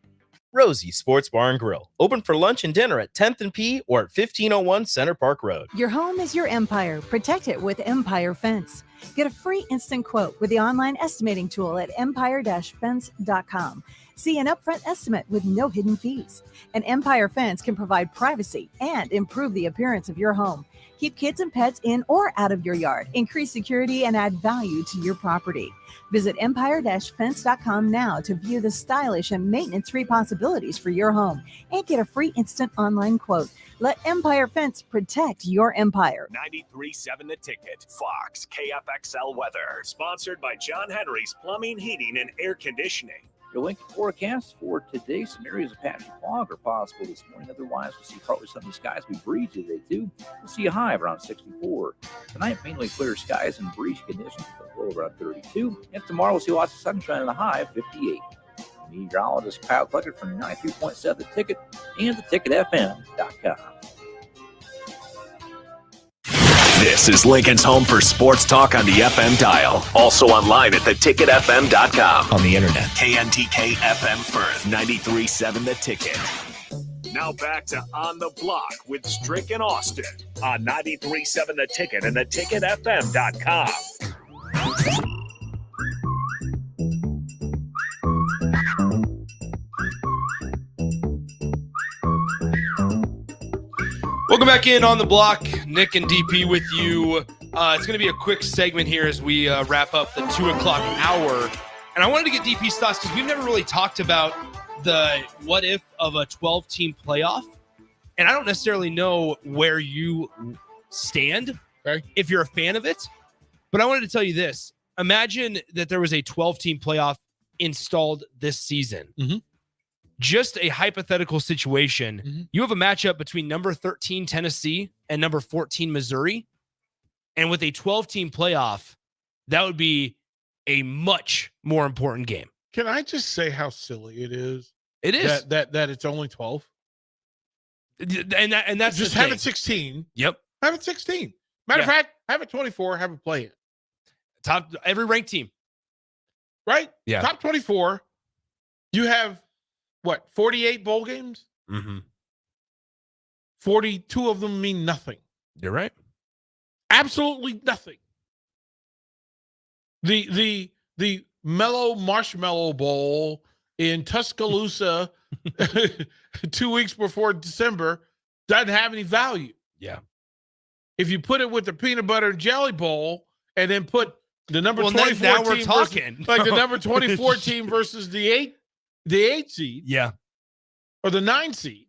Speaker 2: Rosie Sports Bar and Grill, open for lunch and dinner at 10th and P or at 1501 Center Park Road.
Speaker 6: Your home is your empire. Protect it with Empire Fence. Get a free instant quote with the online estimating tool at empire-fence.com. See an upfront estimate with no hidden fees. An Empire Fence can provide privacy and improve the appearance of your home. Keep kids and pets in or out of your yard. Increase security and add value to your property. Visit empire-fence.com now to view the stylish and maintenance-free possibilities for your home and get a free instant online quote. Let Empire Fence protect your empire.
Speaker 9: 93.7 The Ticket. Fox KFXL weather. Sponsored by John Henry's Plumbing, Heating, and Air Conditioning.
Speaker 10: Your Lincoln forecast for today, some areas of patchy fog are possible this morning. Otherwise, we'll see partly sunny skies. We breeze today, too. We'll see a high of around 64. Tonight, mainly clear skies and breezy conditions with a low around 32. And tomorrow, we'll see lots of sunshine and a high of 58. Meteorologist Kyle Cluckett from 93.7 The Ticket and theticketfm.com.
Speaker 9: This is Lincoln's home for sports talk on the FM dial. Also online at theticketfm.com. On the internet. KNTK FM Firth, 93.7 The Ticket. Now back to On the Block with Strick and Austin on 93.7 The Ticket and theticketfm.com.
Speaker 23: Welcome back in On the Block. Nick and DP with you. It's going to be a quick segment here as we wrap up the 2 o'clock hour. And I wanted to get DP's thoughts because we've never really talked about the what if of a 12-team playoff. And I don't necessarily know where you stand if you're a fan of it. But I wanted to tell you this. Imagine that there was a 12-team playoff installed this season.
Speaker 12: Mm-hmm.
Speaker 23: Just a hypothetical situation.
Speaker 12: Mm-hmm.
Speaker 23: You have a matchup between number 13 Tennessee and number 14 Missouri. And with a 12-team playoff, that would be a much more important game.
Speaker 12: Can I just say how silly it is?
Speaker 23: It is.
Speaker 12: That it's only 12.
Speaker 23: And that's
Speaker 12: just have it 16.
Speaker 23: Yep.
Speaker 12: Have it 16. Matter of fact, have it 24, have it play it.
Speaker 23: Top every ranked team.
Speaker 12: Right?
Speaker 23: Yeah.
Speaker 12: Top 24. You have what, 48 bowl games?
Speaker 23: Mm-hmm.
Speaker 12: 42 of them mean nothing.
Speaker 23: You're right.
Speaker 12: Absolutely nothing. The Mellow Marshmallow Bowl in Tuscaloosa 2 weeks before December doesn't have any value.
Speaker 23: Yeah.
Speaker 12: If you put it with the Peanut Butter and Jelly Bowl and then put the number 24
Speaker 23: now
Speaker 12: team
Speaker 23: we're talking.
Speaker 12: versus, like the number 24 team versus the 8 seed.
Speaker 23: Yeah.
Speaker 12: Or the 9 seed.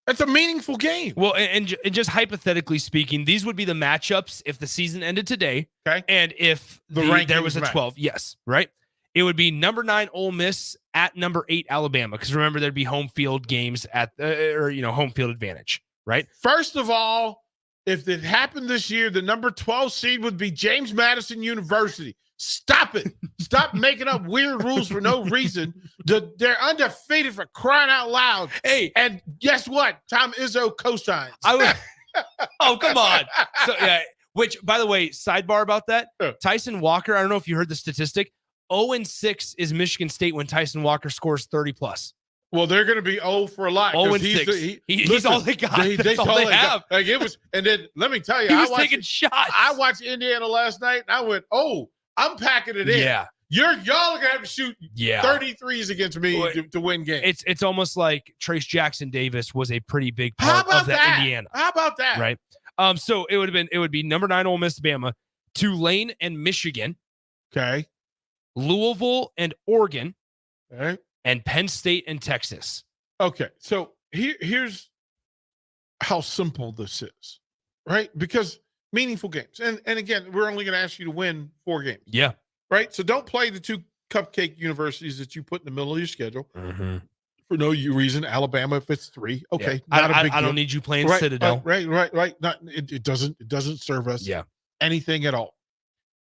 Speaker 12: That's a meaningful game.
Speaker 23: Well, and just hypothetically speaking, these would be the matchups if the season ended today.
Speaker 12: Okay.
Speaker 23: And if there was a 12. Yes. Right. It would be number 9 Ole Miss at number 8 Alabama. Because remember, there'd be home field games at home field advantage. Right.
Speaker 12: First of all, if it happened this year, the number 12 seed would be James Madison University. Stop it. Stop making up weird rules for no reason. They're undefeated for crying out loud.
Speaker 23: Hey.
Speaker 12: And guess what? Tom Izzo co-signs.
Speaker 23: Oh, come on. So, yeah. Which, by the way, sidebar about that, Tyson Walker, I don't know if you heard the statistic, 0-6 is Michigan State when Tyson Walker scores 30+.
Speaker 12: Well, they're going to be 0 for a lot.
Speaker 23: 0-6. He's all they got. That's all they have.
Speaker 12: Like it was, and then let me tell you,
Speaker 23: he was taking shots.
Speaker 12: I watched Indiana last night, and I went, "Oh, I'm packing it in."
Speaker 23: Yeah,
Speaker 12: y'all are gonna have to shoot 33s against me to win games.
Speaker 23: It's almost like Trace Jackson Davis was a pretty big part of that Indiana.
Speaker 12: How about that?
Speaker 23: Right. So it would be number 9 Ole Miss, Bama, Tulane and Michigan.
Speaker 12: Okay.
Speaker 23: Louisville and Oregon.
Speaker 12: Okay.
Speaker 23: And Penn State and Texas.
Speaker 12: Okay, so here's how simple this is, right? Because meaningful games. And again, we're only going to ask you to win 4 games.
Speaker 23: Yeah.
Speaker 12: Right? So don't play the two cupcake universities that you put in the middle of your schedule for no reason. Alabama, if it's 3, okay,
Speaker 23: Yeah.
Speaker 12: not a big
Speaker 23: I don't
Speaker 12: deal.
Speaker 23: need you playing
Speaker 12: Right,
Speaker 23: Citadel.
Speaker 12: Right. Not it doesn't serve us anything at all.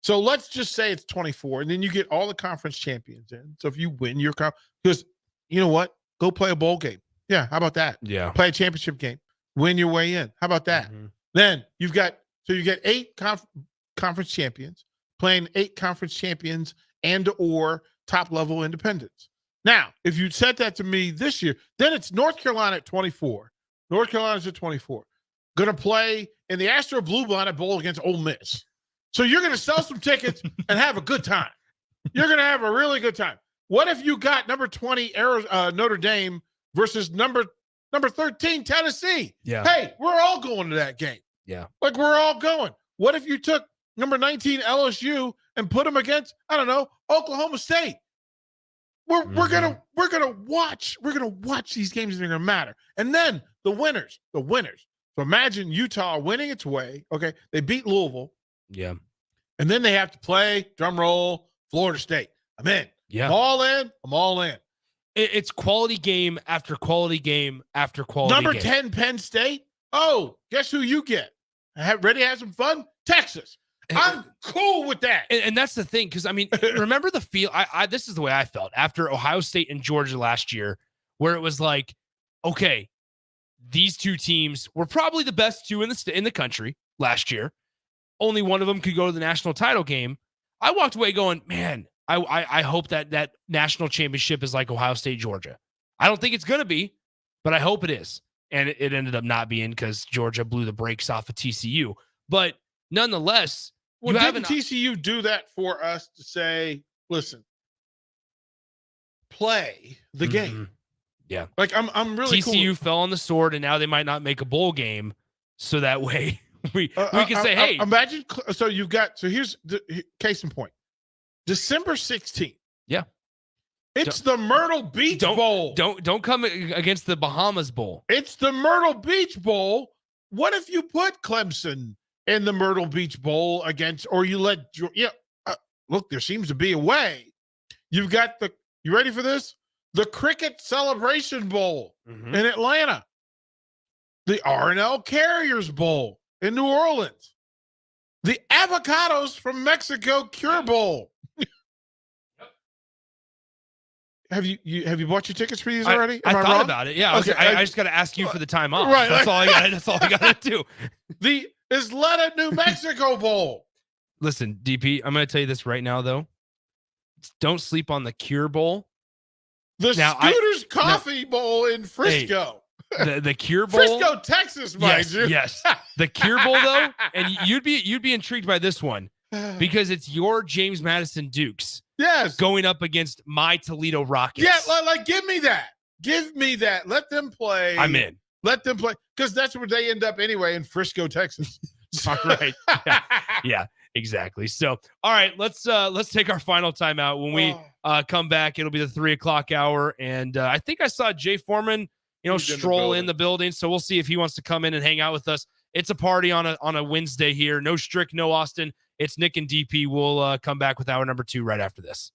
Speaker 12: So let's just say it's 24, and then you get all the conference champions in. So if you win your because you know what, go play a bowl game. Yeah, how about that?
Speaker 23: Yeah,
Speaker 12: play a championship game, win your way in. How about that? Then you get 8 conference champions playing 8 conference champions and or top level independents. Now, if you said that to me this year, then it's North Carolina at 24. North Carolina's at 24. Going to play in the Astro Blue Bonnet Bowl against Ole Miss. So you're going to sell some tickets and have a good time. You're going to have a really good time. What if you got number 20 Notre Dame versus number 13 Tennessee?
Speaker 23: Yeah.
Speaker 12: Hey, we're all going to that game.
Speaker 23: Yeah.
Speaker 12: Like we're all going. What if you took number 19 LSU and put them against, I don't know, Oklahoma State? We're gonna watch these games, and they're gonna matter. And then the winners. So imagine Utah winning its way. Okay, they beat Louisville.
Speaker 23: Yeah.
Speaker 12: And then they have to play, drum roll, Florida State. I'm in.
Speaker 23: Yeah.
Speaker 12: I'm all in.
Speaker 23: It's quality game after quality game after quality
Speaker 12: Number
Speaker 23: game.
Speaker 12: 10, Penn State. Oh, guess who you get? Ready to have some fun? Texas. I'm cool with that.
Speaker 23: And that's the thing, because I mean, remember the feel. This is the way I felt after Ohio State and Georgia last year, where it was like, okay, these two teams were probably the best two in the country last year. Only one of them could go to the national title game. I walked away going, man, I hope that national championship is like Ohio State, Georgia. I don't think it's going to be, but I hope it is. And it ended up not being because Georgia blew the brakes off of TCU. But nonetheless,
Speaker 12: well, didn't TCU do that for us to say, listen, play the game?
Speaker 23: Yeah.
Speaker 12: Like I'm really
Speaker 23: TCU
Speaker 12: cool.
Speaker 23: fell on the sword, and now they might not make a bowl game. So that way we can say, hey,
Speaker 12: imagine. So you've got, so here's the case in point. December 16th.
Speaker 23: Yeah.
Speaker 12: It's the Myrtle Beach Bowl.
Speaker 23: Don't come against the Bahamas Bowl.
Speaker 12: It's the Myrtle Beach Bowl. What if you put Clemson in the Myrtle Beach Bowl against, or you let, look, there seems to be a way. You've got you ready for this? The Cricket Celebration Bowl in Atlanta. The R&L Carriers Bowl in New Orleans. The Avocados from Mexico Cure Bowl. Have you bought your tickets for these already?
Speaker 23: I thought
Speaker 12: wrong?
Speaker 23: about it. Yeah.
Speaker 12: Okay,
Speaker 23: I just got to ask you for the time off.
Speaker 12: Right.
Speaker 23: That's all I got to do.
Speaker 12: The Isleta, New Mexico Bowl.
Speaker 23: Listen, DP, I'm going to tell you this right now, though. Don't sleep on the Cure Bowl.
Speaker 12: The Scooters Coffee Bowl in Frisco.
Speaker 23: Hey, the Cure Bowl.
Speaker 12: Frisco, Texas, mind you.
Speaker 23: Yes. The Cure Bowl, though, and you'd be intrigued by this one because it's your James Madison Dukes.
Speaker 12: Yes.
Speaker 23: Going up against my Toledo Rockets.
Speaker 12: Yeah, like give me that. Give me that. Let them play.
Speaker 23: I'm in.
Speaker 12: Let them play, because that's where they end up anyway, in Frisco, Texas.
Speaker 23: All right. Yeah, exactly. So, all right, let's take our final timeout. When we come back, it'll be the 3:00 hour, and I think I saw Jay Foreman, stroll in the building. So we'll see if he wants to come in and hang out with us. It's a party on a Wednesday here. No Strick, no Austin. It's Nick and DP. We'll come back with hour number 2 right after this.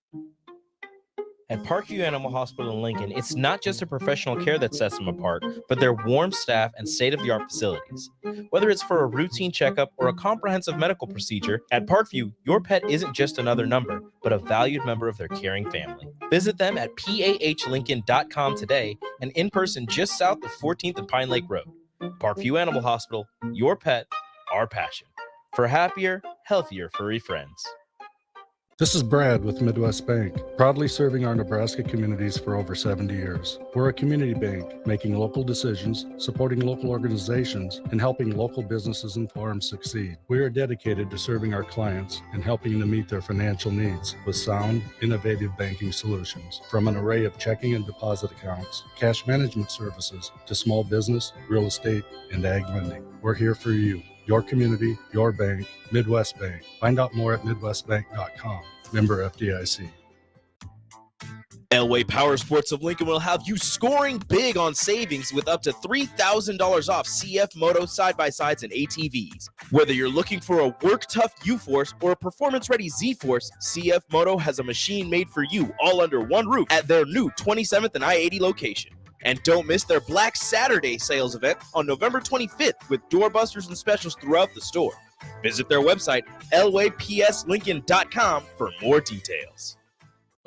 Speaker 2: At Parkview Animal Hospital in Lincoln, it's not just a professional care that sets them apart, but their warm staff and state-of-the-art facilities. Whether it's for a routine checkup or a comprehensive medical procedure, at Parkview, your pet isn't just another number, but a valued member of their caring family. Visit them at pahlincoln.com today and in person just south of 14th and Pine Lake Road. Parkview Animal Hospital, your pet, our passion. For happier, healthier furry friends.
Speaker 7: This is Brad with Midwest Bank, proudly serving our Nebraska communities for over 70 years. We're a community bank, making local decisions, supporting local organizations, and helping local businesses and farms succeed. We are dedicated to serving our clients and helping them meet their financial needs with sound, innovative banking solutions. From an array of checking and deposit accounts, cash management services, to small business, real estate, and ag lending. We're here for you. Your community, your bank, Midwest Bank. Find out more at MidwestBank.com. Member FDIC.
Speaker 2: Elway Power Sports of Lincoln will have you scoring big on savings with up to $3,000 off CF Moto side-by-sides and ATVs. Whether you're looking for a work-tough U-Force or a performance-ready Z-Force, CF Moto has a machine made for you all under one roof at their new 27th and I-80 location. And don't miss their Black Saturday sales event on November 25th with doorbusters and specials throughout the store. Visit their website, elwaypslincoln.com, for more details.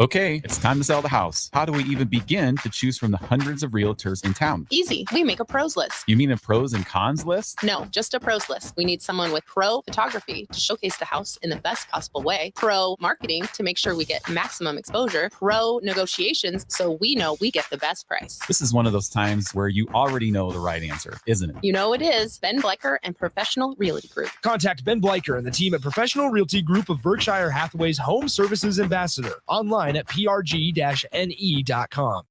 Speaker 21: Okay, it's time to sell the house. How do we even begin to choose from the hundreds of realtors in town?
Speaker 22: Easy. We make a pros list.
Speaker 21: You mean a pros and cons list?
Speaker 22: No, just a pros list. We need someone with pro photography to showcase the house in the best possible way, pro marketing to make sure we get maximum exposure, pro negotiations so we know we get the best price.
Speaker 21: This is one of those times where you already know the right answer, isn't it?
Speaker 22: You know it is. Ben Bleicher and Professional Realty Group.
Speaker 23: Contact Ben Bleicher and the team at Professional Realty Group of Berkshire Hathaway's Home Services Ambassador. Online at prg-ne.com.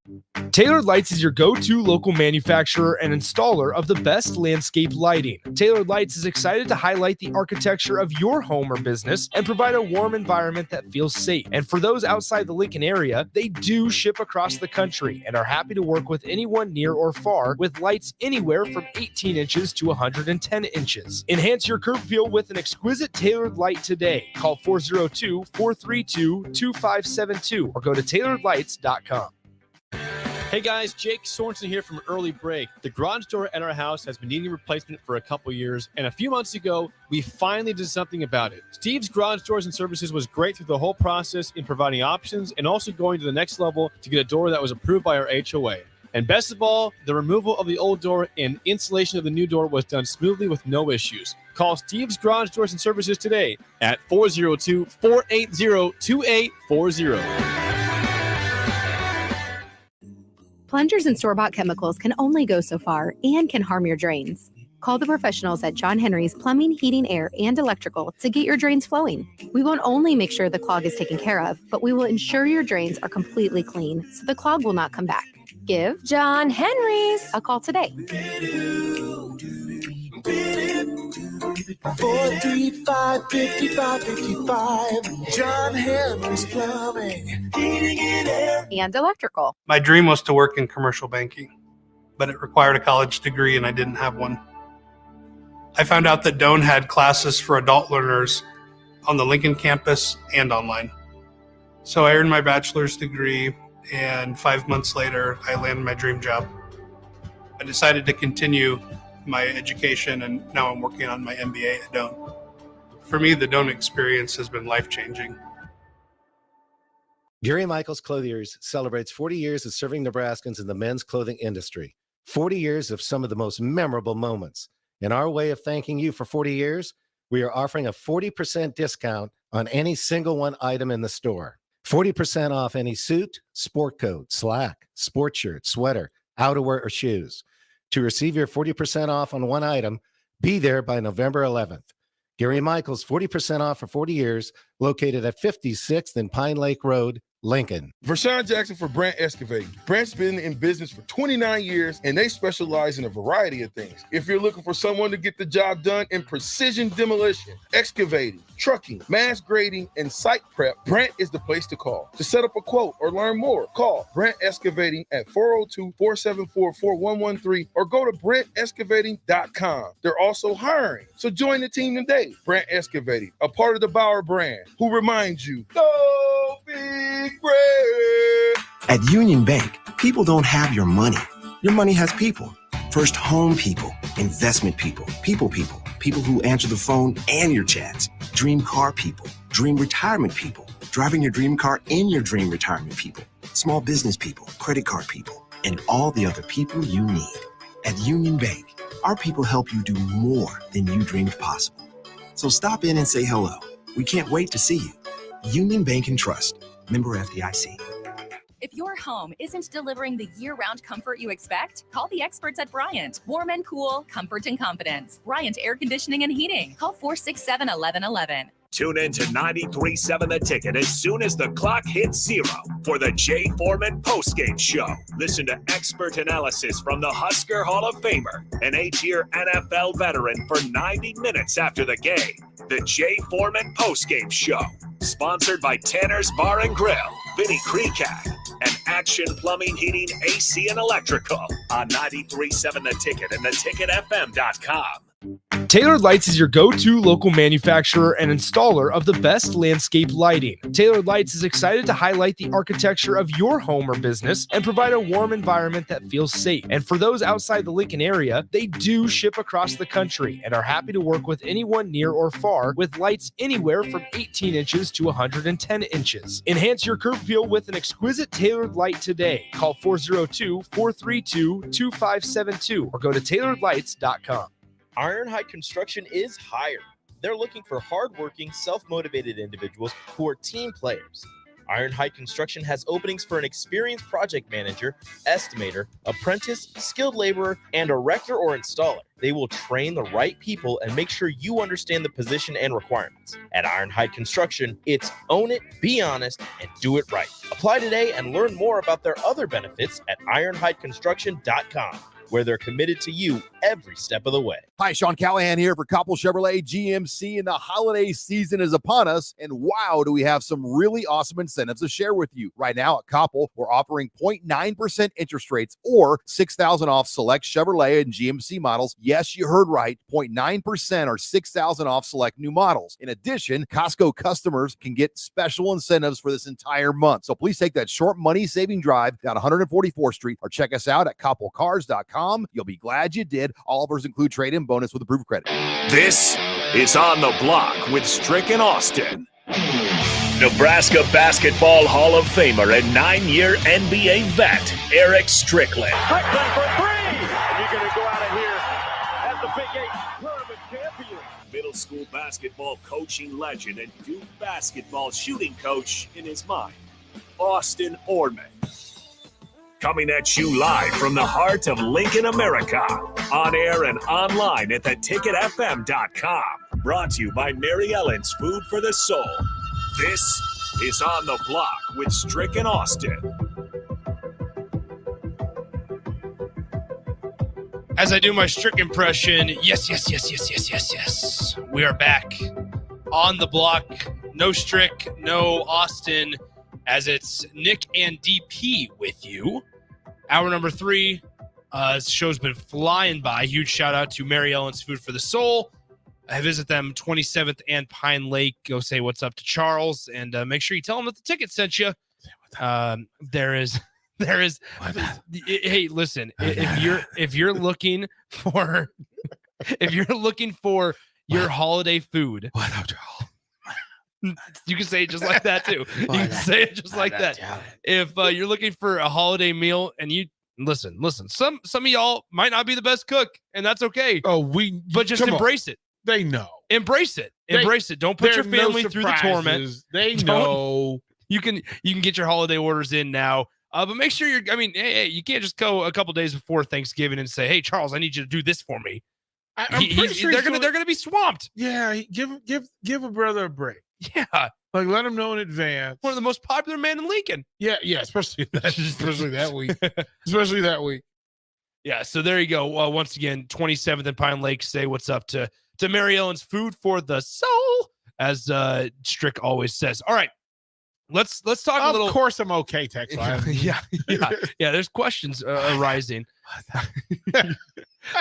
Speaker 23: Tailored Lights is your go-to local manufacturer and installer of the best landscape lighting. Tailored Lights is excited to highlight the architecture of your home or business and provide a warm environment that feels safe. And for those outside the Lincoln area, they do ship across the country and are happy to work with anyone near or far with lights anywhere from 18 inches to 110 inches. Enhance your curb appeal with an exquisite Tailored Light today. Call 402-432-2572 or go to tailoredlights.com.
Speaker 19: Hey guys, Jake Sorensen here from Early Break. The garage door at our house has been needing replacement for a couple years, and a few months ago, we finally did something about it. Steve's Garage Doors and Services was great through the whole process in providing options and also going to the next level to get a door that was approved by our HOA. And best of all, the removal of the old door and installation of the new door was done smoothly with no issues. Call Steve's Garage Doors and Services today at 402-480-2840.
Speaker 8: Plungers and store-bought chemicals can only go so far and can harm your drains. Call the professionals at John Henry's Plumbing, Heating, Air, and Electrical to get your drains flowing. We won't only make sure the clog is taken care of, but we will ensure your drains are completely clean so the clog will not come back. Give John Henry's a call today.
Speaker 11: 435-5555. John Henry's Plumbing, Heating, and Air,
Speaker 8: and Electrical.
Speaker 18: My dream was to work in commercial banking, but it required a college degree and I didn't have one. I found out that Doane had classes for adult learners on the Lincoln campus and online. So I earned my bachelor's degree, and 5 months later, I landed my dream job. I decided to continue my education, and now I'm working on my MBA at Doane. For me, the Doane experience has been life-changing.
Speaker 24: Gary Michaels Clothiers celebrates 40 years of serving Nebraskans in the men's clothing industry. 40 years of some of the most memorable moments. In our way of thanking you for 40 years, we are offering a 40% discount on any single one item in the store. 40% off any suit, sport coat, slack, sport shirt, sweater, outerwear, or shoes. To receive your 40% off on one item, be there by November 11th. Gary Michaels, 40% off for 40 years, located at 56th and Pine Lake Road, Lincoln.
Speaker 25: Vershawn Jackson for Brandt Excavating. Brandt's been in business for 29 years, and they specialize in a variety of things. If you're looking for someone to get the job done in precision demolition, excavating, trucking, mass grading, and site prep, Brandt is the place to call. To set up a quote or learn more, call Brandt Excavating at 402-474-4113 or go to BrandtExcavating.com. They're also hiring, so join the team today. Brandt Excavating, a part of the Bauer brand, who reminds you, go big Brand.
Speaker 5: At Union Bank, people don't have your money. Your money has people. First home people, investment people, people who answer the phone and your chats, dream car people, dream retirement people, driving your dream car in your dream retirement people, small business people, credit card people, and all the other people you need. At Union Bank, our people help you do more than you dreamed possible. So stop in and say hello. We can't wait to see you. Union Bank and Trust. Member FDIC.
Speaker 26: If your home isn't delivering the year-round comfort you expect, call the experts at Bryant. Warm and cool, comfort and confidence. Bryant Air Conditioning and Heating. Call 467-1111.
Speaker 9: Tune in to 93.7 The Ticket as soon as the clock hits 0 for the Jay Foreman postgame show. Listen to expert analysis from the Husker Hall of Famer, an 8-year NFL veteran, for 90 minutes after the game. The Jay Foreman postgame show, sponsored by Tanner's Bar and Grill, Vinny Kreekak, and Action Plumbing, Heating, AC, and Electrical on 93.7 The Ticket and theticketfm.com.
Speaker 23: Tailored Lights is your go-to local manufacturer and installer of the best landscape lighting. Tailored Lights is excited to highlight the architecture of your home or business and provide a warm environment that feels safe. And for those outside the Lincoln area, they do ship across the country and are happy to work with anyone near or far with lights anywhere from 18 inches to 110 inches. Enhance your curb appeal with an exquisite tailored light today. Call 402-432-2572 or go to tailoredlights.com.
Speaker 2: Ironhide Construction is hiring. They're looking for hardworking, self-motivated individuals who are team players. Ironhide Construction has openings for an experienced project manager, estimator, apprentice, skilled laborer, and erector or installer. They will train the right people and make sure you understand the position and requirements. At Ironhide Construction, it's own it, be honest, and do it right. Apply today and learn more about their other benefits at ironhideconstruction.com. where they're committed to you every step of the way.
Speaker 20: Hi, Sean Callahan here for Koppel Chevrolet GMC, and the holiday season is upon us. And wow, do we have some really awesome incentives to share with you. Right now at Koppel, we're offering 0.9% interest rates or $6,000 off select Chevrolet and GMC models. Yes, you heard right, 0.9% or $6,000 off select new models. In addition, Costco customers can get special incentives for this entire month. So please take that short money-saving drive down 144th Street or check us out at koppelcars.com. You'll be glad you did. All offers include trade-in bonus with approved credit.
Speaker 9: This is On the Block with Strick and Austin. Nebraska Basketball Hall of Famer and 9-year NBA vet, Eric Strickland.
Speaker 3: Strickland for three! And you're going to go out of here as the Big 8 tournament champion.
Speaker 9: Middle school basketball coaching legend and Duke basketball shooting coach in his mind, Austin Orman. Coming at you live from the heart of Lincoln, America. On air and online at theticketfm.com. Brought to you by Mary Ellen's Food for the Soul. This is On the Block with Strick and Austin.
Speaker 23: As I do my Strick impression, yes. We are back on the block. No Strick, no Austin, as it's Nick and DP with you. Hour number 3. This show's been flying by. Huge shout out to Mary Ellen's Food for the Soul. I visit them 27th and Pine Lake. Go say what's up to Charles and make sure you tell him that the ticket sent you. There is. Hey, listen. If you're looking for your holiday food, what up, Charles? You can say it just like that too. You can say it just like that. If you're looking for a holiday meal and you listen, some of y'all might not be the best cook, and that's okay. But just embrace it.
Speaker 12: They know.
Speaker 23: Embrace it. Don't put your family through the torment.
Speaker 12: They know.
Speaker 23: You can get your holiday orders in now. But make sure you can't just go a couple days before Thanksgiving and say, "Hey, Charles, I need you to do this for me." They're gonna be swamped.
Speaker 12: Yeah, give a brother a break.
Speaker 23: Yeah,
Speaker 12: like let him know in advance.
Speaker 23: One of the most popular men in Lincoln.
Speaker 12: Yeah, especially that week.
Speaker 23: Yeah, so there you go. Once again, 27th and Pine Lake. Say what's up to Mary Ellen's Food for the Soul, as Strick always says. All right, let's talk a little.
Speaker 12: Of course, I'm okay. Text line.
Speaker 23: yeah. There's questions arising.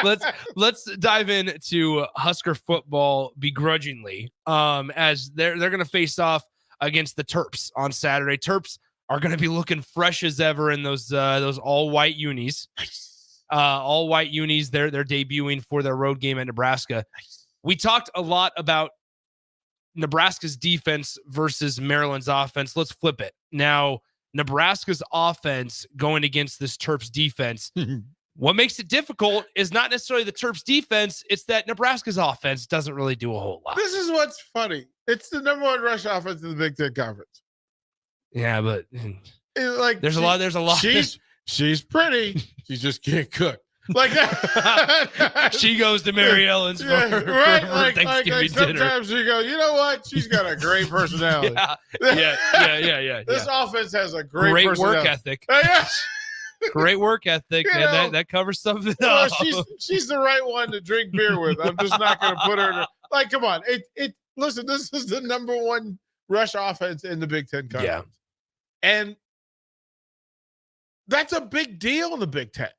Speaker 23: Let's dive into Husker football begrudgingly, as they're going to face off against the Terps on Saturday. Terps are going to be looking fresh as ever in those all white unis. All white unis. They're debuting for their road game at Nebraska. We talked a lot about Nebraska's defense versus Maryland's offense. Let's flip it now. Nebraska's offense going against this Terps defense. What makes it difficult is not necessarily the Terps defense. It's that Nebraska's offense doesn't really do a whole lot.
Speaker 12: This is what's funny. It's the number 1 rush offense in the Big Ten Conference.
Speaker 23: Yeah, but
Speaker 12: there's
Speaker 23: a lot.
Speaker 12: She's pretty. She just can't cook. Like that.
Speaker 23: She goes to Mary Ellen's for Thanksgiving dinner.
Speaker 12: Sometimes you go, you know what? She's got a great personality.
Speaker 23: Yeah.
Speaker 12: This offense has a great
Speaker 23: work ethic. Great work ethic, and that covers something.
Speaker 12: Well, she's the right one to drink beer with. I'm just not going to put her in come on. Listen, this is the number 1 rush offense in the Big Ten Conference.
Speaker 23: Yeah.
Speaker 12: And That's a big deal in the Big Ten.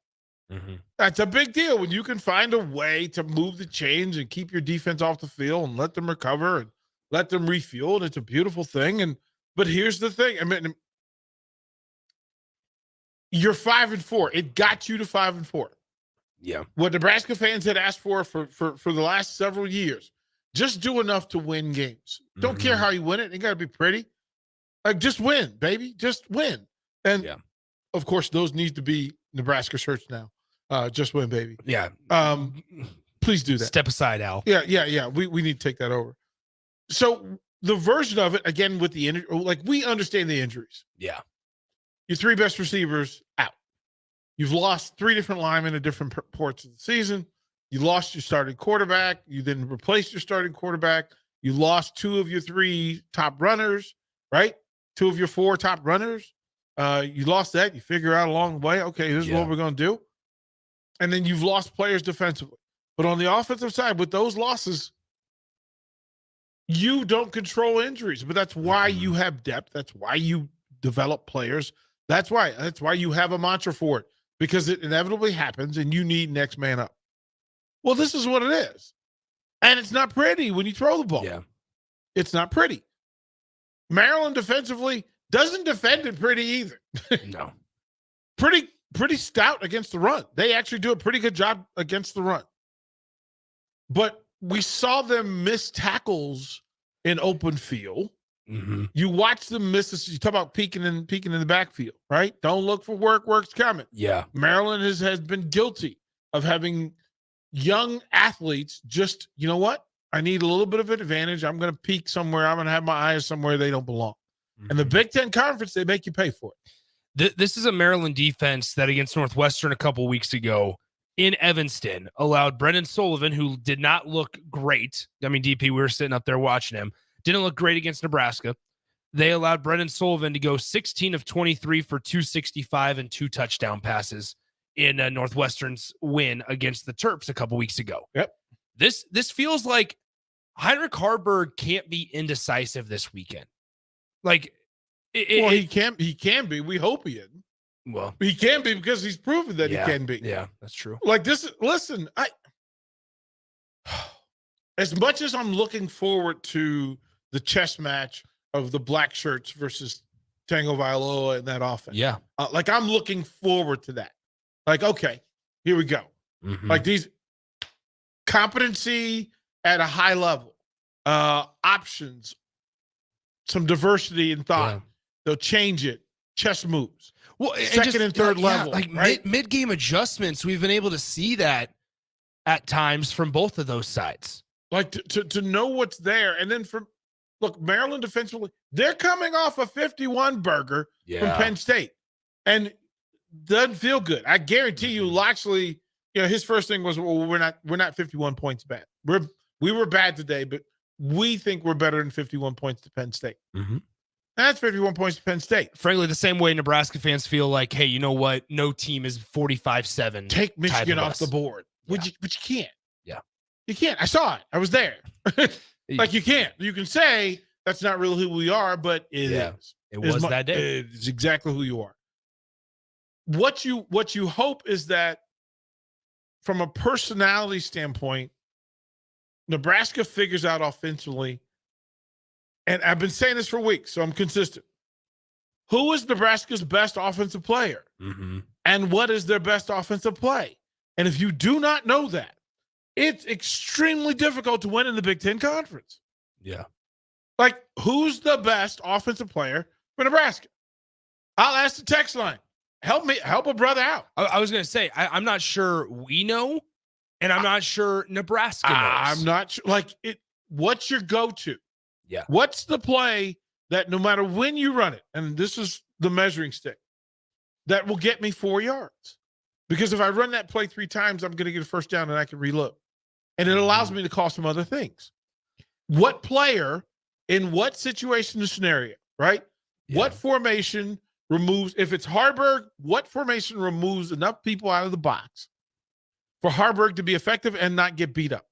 Speaker 2: Mm-hmm.
Speaker 12: That's a big deal when you can find a way to move the chains and keep your defense off the field and let them recover and let them refuel. And it's a beautiful thing. But here's the thing. I mean, you're 5-4. It got you to 5-4.
Speaker 23: Yeah.
Speaker 12: What Nebraska fans had asked for the last several years. Just do enough to win games. Don't care how you win it. It got to be pretty. Like, just win, baby. Just win. And, of course, those need to be Nebraska shirts now. Just win, baby.
Speaker 23: Yeah.
Speaker 12: Please do that.
Speaker 23: Step aside, Al.
Speaker 12: Yeah. We need to take that over. So the version of it, again, with the injury, like, we understand the injuries.
Speaker 23: Yeah.
Speaker 12: Your 3 best receivers out. You've lost 3 different linemen at different ports of the season. You lost your starting quarterback. You then replaced your starting quarterback. You lost 2 of your 3 top runners, right? 2 of your 4 top runners. You lost that. You figure out along the way, okay, this is what we're going to do. And then you've lost players defensively. But on the offensive side, with those losses, you don't control injuries. But that's why you have depth. That's why you develop players. That's why you have a mantra for it, because it inevitably happens and you need next man up. Well, this is what it is. And it's not pretty when you throw the ball.
Speaker 23: Yeah.
Speaker 12: It's not pretty. Maryland defensively doesn't defend it pretty either.
Speaker 23: No.
Speaker 12: Pretty stout against the run. They actually do a pretty good job against the run. But we saw them miss tackles in open field.
Speaker 23: Mm-hmm.
Speaker 12: You watch them miss this. You talk about peeking in the backfield, right? Don't look for work. Work's coming.
Speaker 23: Yeah.
Speaker 12: Maryland has been guilty of having young athletes just, you know what? I need a little bit of an advantage. I'm going to peak somewhere. I'm going to have my eyes somewhere they don't belong. And the Big Ten Conference, they make you pay for it.
Speaker 23: This is a Maryland defense that against Northwestern a couple weeks ago in Evanston allowed Brendan Sullivan, who did not look great. I mean, DP, we were sitting up there watching him. Didn't look great against Nebraska. They allowed Brendan Sullivan to go 16 of 23 for 265 and 2 touchdown passes in Northwestern's win against the Terps a couple weeks ago.
Speaker 12: Yep.
Speaker 23: This feels like Heinrich Haarberg can't be indecisive this weekend. Like,
Speaker 12: he can be. We hope he isn't.
Speaker 23: Well,
Speaker 12: he can be because he's proven that he can be.
Speaker 23: Yeah, that's true.
Speaker 12: Like this. Listen, as much as I'm looking forward to the chess match of the black shirts versus Tango Vailoa in that offense.
Speaker 23: Yeah.
Speaker 12: Like, I'm looking forward to that. Like, okay, here we go.
Speaker 23: Mm-hmm.
Speaker 12: Like, these competency at a high level, options, some diversity in thought.
Speaker 23: Yeah.
Speaker 12: They'll change it. Chess moves.
Speaker 23: Well,
Speaker 12: second and third level.
Speaker 23: Like
Speaker 12: right?
Speaker 23: mid-game adjustments, we've been able to see that at times from both of those sides.
Speaker 12: Like to know what's there. And then look, Maryland defensively, they're coming off a 51 burger from Penn State. And doesn't feel good. I guarantee you, Loxley, his first thing was, well, we're not 51 points bad. We were bad today, but we think we're better than 51 points to Penn State.
Speaker 23: Mm-hmm.
Speaker 12: That's 51 points to Penn State.
Speaker 23: Frankly, the same way Nebraska fans feel like, hey, you know what? No team is 45-7.
Speaker 12: Take Michigan off the board. But you can't.
Speaker 23: Yeah.
Speaker 12: You can't. I saw it. I was there. Like, you can't. You can say that's not really who we are, but it is.
Speaker 23: It was that day.
Speaker 12: It's exactly who you are. What you hope is that from a personality standpoint, Nebraska figures out offensively, and I've been saying this for weeks, so I'm consistent. Who is Nebraska's best offensive player?
Speaker 23: Mm-hmm.
Speaker 12: And what is their best offensive play? And if you do not know that, it's extremely difficult to win in the Big Ten Conference.
Speaker 23: Yeah.
Speaker 12: Like, who's the best offensive player for Nebraska? I'll ask the text line. Help a brother out.
Speaker 23: I was going to say, I'm not sure we know, and I'm not sure Nebraska knows.
Speaker 12: I'm not sure. Like, what's your go-to?
Speaker 23: Yeah.
Speaker 12: What's the play that no matter when you run it, and this is the measuring stick, that will get me 4 yards? Because if I run that play 3 times, I'm going to get a first down and I can reload. And it allows me to call some other things. What player in what situation or scenario, right? Yeah. What formation removes, if it's Haarberg, what formation removes enough people out of the box for Haarberg to be effective and not get beat up?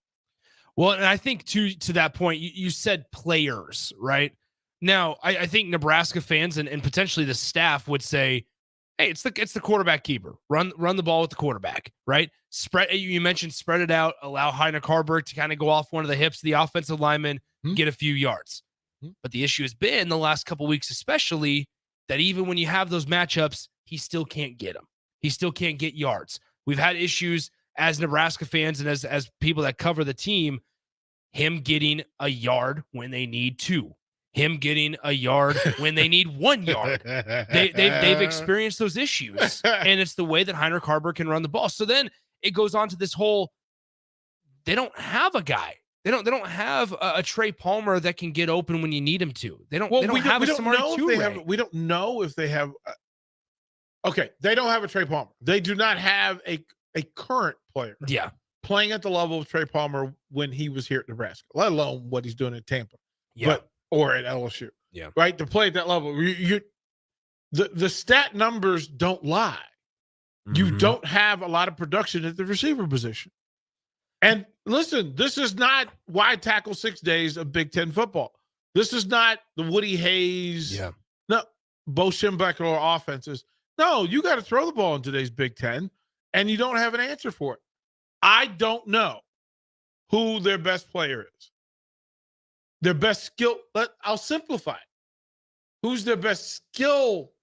Speaker 23: Well, and I think to that point, you said players, right? Now, I think Nebraska fans and potentially the staff would say, Hey, it's the quarterback keeper. Run the ball with the quarterback, right? Spread. You mentioned spread it out. Allow Heiner Carberg to kind of go off one of the hips of the offensive lineman, get a few yards. But the issue has been the last couple of weeks, especially, that even when you have those matchups, he still can't get them. He still can't get yards. We've had issues as Nebraska fans and as people that cover the team, him getting a yard when they need 2. Him getting a yard when they need 1 yard. They've experienced those issues, and it's the way that Heiner Carberg can run the ball. So then it goes on to this whole, they don't have a guy. They don't have a Trey Palmer that can get open when you need him to. They don't have a Samori Toure.
Speaker 12: We don't know if they have. Okay, they don't have a Trey Palmer. They do not have a current player.
Speaker 23: Yeah,
Speaker 12: playing at the level of Trey Palmer when he was here at Nebraska, let alone what he's doing in Tampa.
Speaker 23: Yeah.
Speaker 12: Or at LSU.
Speaker 23: Yeah.
Speaker 12: Right? To play at that level. The stat numbers don't lie. You don't have a lot of production at the receiver position. And listen, this is not wide tackle 6 days of Big Ten football. This is not the Woody Hayes, no, Bo Schembechler offenses. No, you got to throw the ball in today's Big Ten, and you don't have an answer for it. I don't know who their best player is. Their best skill, I'll simplify it. Who's their best skill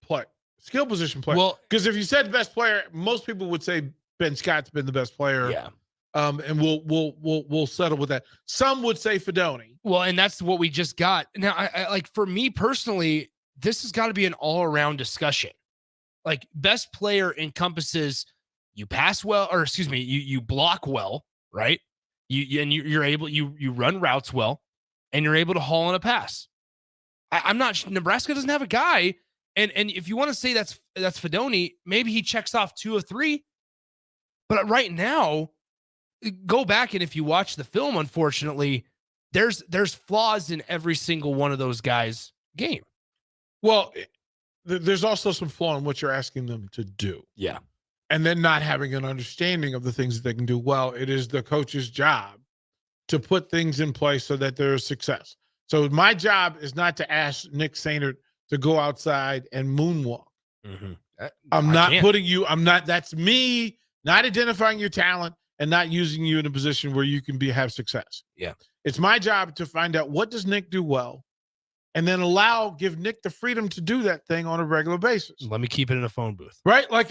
Speaker 12: position player?
Speaker 23: Well,
Speaker 12: because if you said best player, most people would say Ben Scott's been the best player.
Speaker 23: Yeah.
Speaker 12: And we'll settle with that. Some would say Fidone.
Speaker 23: Well, and that's what we just got. Now, I like, for me personally, this has got to be an all-around discussion. Like, best player encompasses you pass well, or excuse me, you block well, right? You're able, you run routes well, and you're able to haul in a pass. I'm not, Nebraska doesn't have a guy. And if you want to say that's Fidone, maybe he checks off 2 of 3. But right now, go back, and if you watch the film, unfortunately, there's flaws in every single one of those guys' game.
Speaker 12: Well, there's also some flaw in what you're asking them to do.
Speaker 23: Yeah.
Speaker 12: And then not having an understanding of the things that they can do well. It is the coach's job to put things in place so that there's success. So my job is not to ask Nick Sainert to go outside and moonwalk. That's me not identifying your talent and not using you in a position where you can have success.
Speaker 23: Yeah.
Speaker 12: It's my job to find out what does Nick do well, and then give Nick the freedom to do that thing on a regular basis.
Speaker 23: Let me keep it in a phone booth.
Speaker 12: Right? Like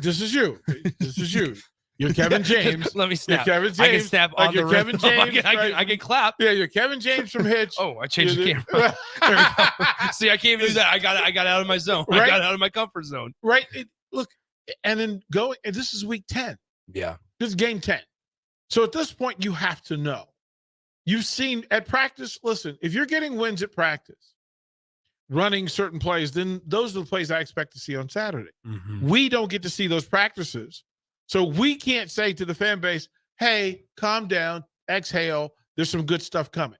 Speaker 12: this is you. This is you. You're Kevin James.
Speaker 23: Let me snap.
Speaker 12: You're Kevin James.
Speaker 23: I can snap on the
Speaker 12: Kevin James.
Speaker 23: I can clap.
Speaker 12: Yeah, you're Kevin James from Hitch.
Speaker 23: Oh, I changed the camera. There we go. See, I can't even do that. I got out of my zone.
Speaker 12: Right?
Speaker 23: I got out of my comfort zone.
Speaker 12: Right. Look, and then and this is week 10.
Speaker 23: Yeah.
Speaker 12: This is game 10. So at this point, you have to know. You've seen at practice, listen, if you're getting wins at practice, running certain plays, then those are the plays I expect to see on Saturday. We don't get to see those practices. So we can't say to the fan base, hey, calm down, exhale, there's some good stuff coming.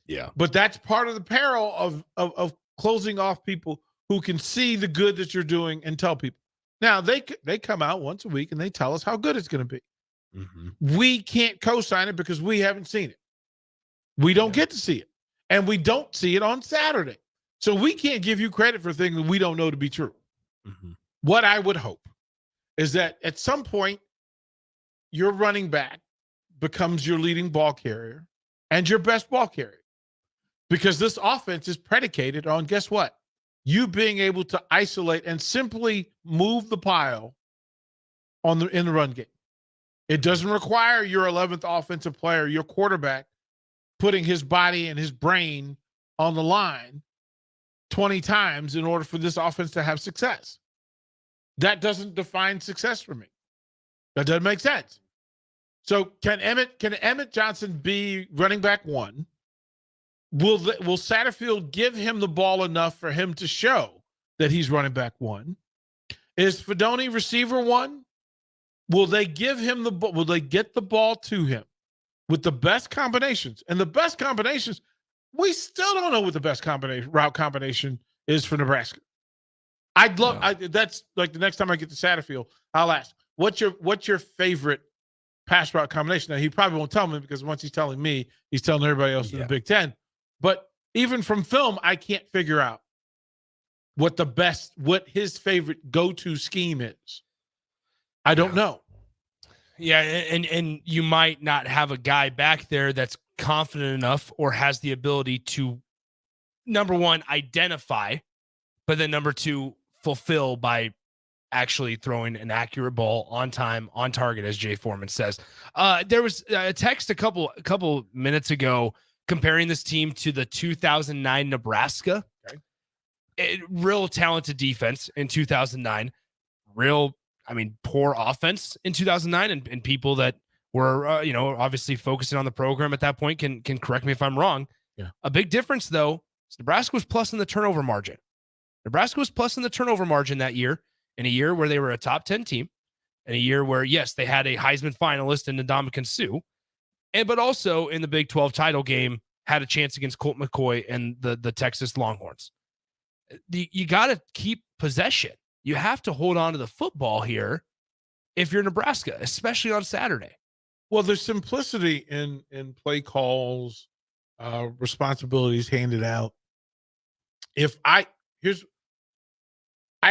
Speaker 23: Yeah.
Speaker 12: But that's part of the peril of closing off people who can see the good that you're doing and tell people. Now, they come out once a week and they tell us how good it's going to be. We can't co-sign it because we haven't seen it. We don't get to see it. And we don't see it on Saturday. So we can't give you credit for things that we don't know to be true. What I would hope is that at some point, your running back becomes your leading ball carrier and your best ball carrier. Because this offense is predicated on, guess what? You being able to isolate and simply move the pile in the run game. It doesn't require your 11th offensive player, your quarterback, putting his body and his brain on the line 20 times in order for this offense to have success. That doesn't define success for me. That doesn't make sense. So can Emmett Johnson be running back 1? Will Satterfield give him the ball enough for him to show that he's running back 1? Is Fidone receiver 1? Will they give him the ball? Will they get the ball to him with the best combinations? And the best combinations, we still don't know what the best route combination is for Nebraska. That's like the next time I get to Satterfield, I'll ask, what's your favorite pass route combination? Now, he probably won't tell me because once he's telling me, he's telling everybody else in the Big Ten. But even from film, I can't figure out what his favorite go-to scheme is. I don't know.
Speaker 23: Yeah, and you might not have a guy back there that's confident enough or has the ability to, number one, identify, but then number two, fulfill by actually throwing an accurate ball on time, on target, as Jay Foreman says. There was a text a couple minutes ago comparing this team to the 2009 Nebraska. Real talented defense in 2009. Poor offense in 2009, and people that were, obviously focusing on the program at that point can correct me if I'm wrong.
Speaker 12: Yeah.
Speaker 23: A big difference, though, is Nebraska was plus in the turnover margin. Nebraska was plus in the turnover margin that year, in a year where they were a top 10 team, in a year where, yes, they had a Heisman finalist in Ndamukong Suh, but also in the Big 12 title game had a chance against Colt McCoy and the Texas Longhorns. You got to keep possession. You have to hold on to the football here if you're Nebraska, especially on Saturday.
Speaker 12: Well, there's simplicity in play calls, responsibilities handed out. I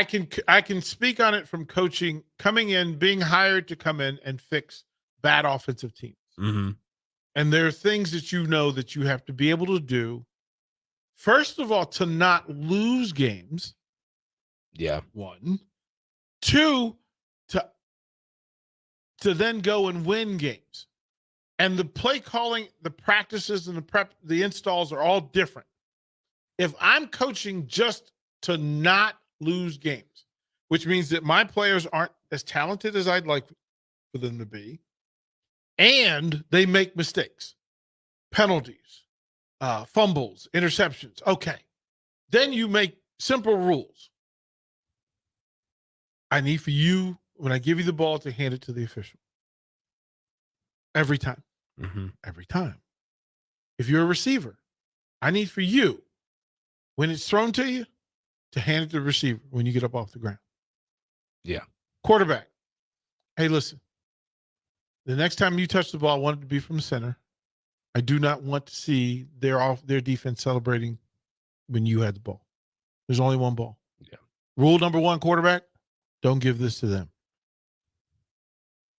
Speaker 12: can speak on it from coaching, coming in, being hired to come in and fix bad offensive teams.
Speaker 23: Mm-hmm.
Speaker 12: And there are things that that you have to be able to do. First of all, to not lose games.
Speaker 23: Yeah.
Speaker 12: 1. 2, to then go and win games. And the play calling, the practices and the prep, the installs are all different. If I'm coaching just to not lose games, which means that my players aren't as talented as I'd like for them to be, and they make mistakes, penalties, fumbles, interceptions. Okay. Then you make simple rules. I need for you, when I give you the ball, to hand it to the official. Every time.
Speaker 23: Mm-hmm.
Speaker 12: Every time. If you're a receiver, I need for you, when it's thrown to you, to hand it to the receiver when you get up off the ground.
Speaker 23: Yeah.
Speaker 12: Quarterback. Hey, listen. The next time you touch the ball, I want it to be from the center. I do not want to see their defense celebrating when you had the ball. There's only one ball.
Speaker 23: Yeah.
Speaker 12: Rule number 1, quarterback, don't give this to them.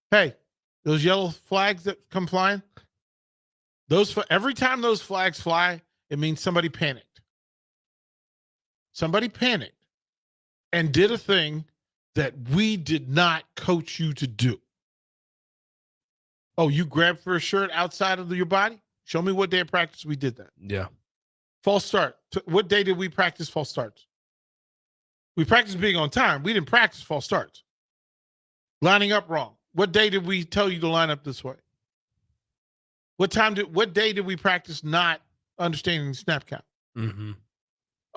Speaker 12: Hey, those yellow flags that come flying, every time those flags fly, it means somebody panicked. Somebody panicked and did a thing that we did not coach you to do. Oh, you grabbed for a shirt outside of your body? Show me what day of practice we did that.
Speaker 23: Yeah.
Speaker 12: False start. What day did we practice false starts? We practiced being on time. We didn't practice false starts. Lining up wrong. What day did we tell you to line up this way? What day did we practice not understanding the snap count?
Speaker 23: Mm-hmm.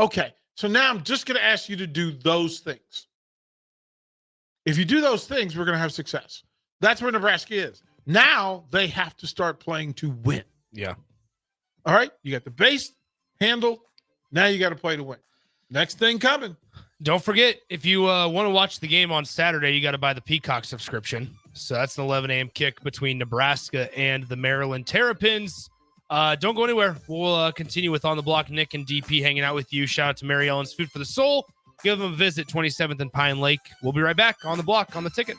Speaker 12: Okay. So now I'm just going to ask you to do those things. If you do those things, we're going to have success. That's where Nebraska is. Now they have to start playing to win.
Speaker 23: Yeah.
Speaker 12: All right. You got the base handled. Now you got to play to win. Next thing coming.
Speaker 23: Don't forget, if you want to watch the game on Saturday, you got to buy the Peacock subscription. So that's an 11 a.m. kick between Nebraska and the Maryland Terrapins. Don't go anywhere. We'll continue with On the Block. Nick and DP hanging out with you. Shout out to Mary Ellen's Food for the Soul. Give them a visit, 27th and Pine Lake. We'll be right back on the block on the ticket.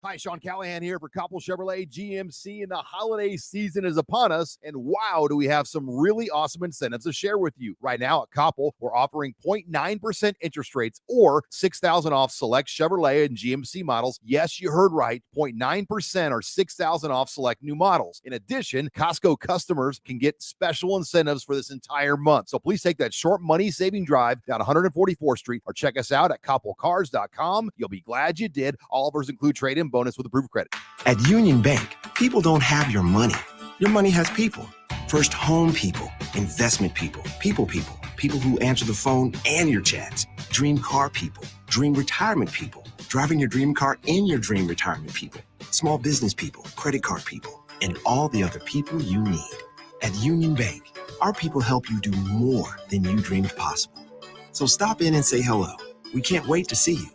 Speaker 20: Hi, Sean Callahan here for Koppel Chevrolet GMC, and the holiday season is upon us. And wow, do we have some really awesome incentives to share with you. Right now at Koppel, we're offering 0.9% interest rates or $6,000 off select Chevrolet and GMC models. Yes, you heard right, 0.9% or $6,000 off select new models. In addition, Costco customers can get special incentives for this entire month. So please take that short money-saving drive down 144th Street or check us out at KoppelCars.com. You'll be glad you did. All offers include trade-in bonus with approved credit.
Speaker 5: At Union Bank, people don't have your money. Your money has people. First home people, investment people, people who answer the phone and your chats, dream car people, dream retirement people, driving your dream car in your dream retirement people, small business people, credit card people, and all the other people you need. At Union Bank, our people help you do more than you dreamed possible. So stop in and say hello. We can't wait to see you.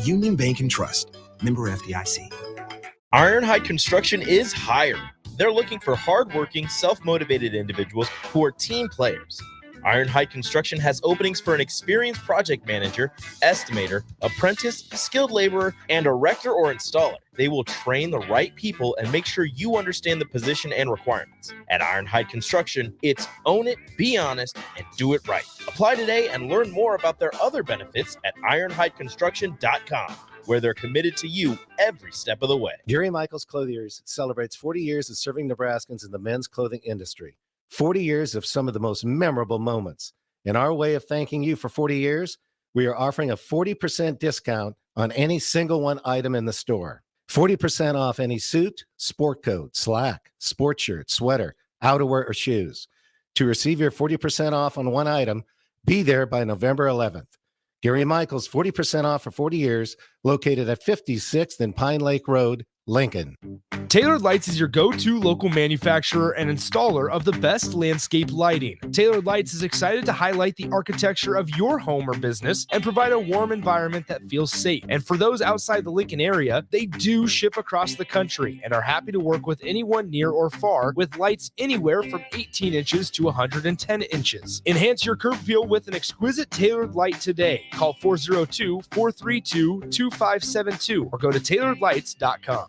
Speaker 5: Union Bank and Trust. Member FDIC.
Speaker 2: Ironhide Construction is hiring. They're looking for hardworking, self-motivated individuals who are team players. Iron Height Construction has openings for an experienced project manager, estimator, apprentice, skilled laborer, and erector or installer. They will train the right people and make sure you understand the position and requirements. At Iron Height Construction, it's own it, be honest, and do it right. Apply today and learn more about their other benefits at ironheightconstruction.com, where they're committed to you every step of the way.
Speaker 24: Gary Michaels Clothiers celebrates 40 years of serving Nebraskans in the men's clothing industry. 40 years of some of the most memorable moments. In our way of thanking you for 40 years, we are offering a 40% discount on any single one item in the store. 40% off any suit, sport coat, slack, sport shirt, sweater, outerwear, or shoes. To receive your 40% off on one item, be there by November 11th. Gary Michaels, 40% off for 40 years, located at 56th and Pine Lake Road, Lincoln.
Speaker 23: Tailored Lights is your go-to local manufacturer and installer of the best landscape lighting. Tailored Lights is excited to highlight the architecture of your home or business and provide a warm environment that feels safe. And for those outside the Lincoln area, they do ship across the country and are happy to work with anyone near or far with lights anywhere from 18 inches to 110 inches. Enhance your curb appeal with an exquisite tailored light today. Call 402-432-2572 or go to tailoredlights.com.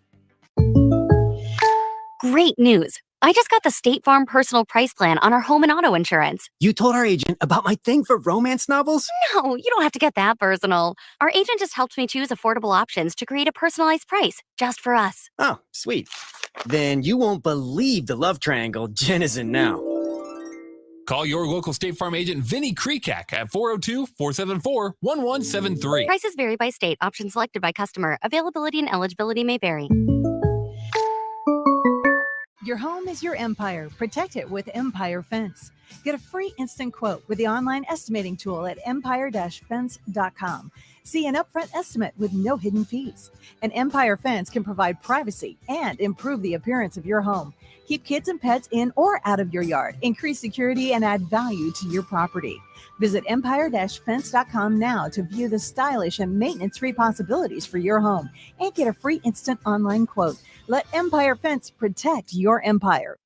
Speaker 4: Great news. I just got the State Farm personal price plan on our home and auto insurance.
Speaker 13: You told our agent about my thing for romance novels?
Speaker 4: No, you don't have to get that personal. Our agent just helped me choose affordable options to create a personalized price just for us.
Speaker 13: Oh, sweet. Then you won't believe the love triangle Jen is in now.
Speaker 14: Call your local State Farm agent Vinny Krekak at 402-474-1173.
Speaker 4: Prices vary by state. Options selected by customer. Availability and eligibility may vary.
Speaker 6: Your home is your empire. Protect it with Empire Fence. Get a free instant quote with the online estimating tool at empire-fence.com. See an upfront estimate with no hidden fees. An Empire Fence can provide privacy and improve the appearance of your home. Keep kids and pets in or out of your yard. Increase security and add value to your property. Visit empire-fence.com now to view the stylish and maintenance-free possibilities for your home and get a free instant online quote. Let Empire Fence protect your empire.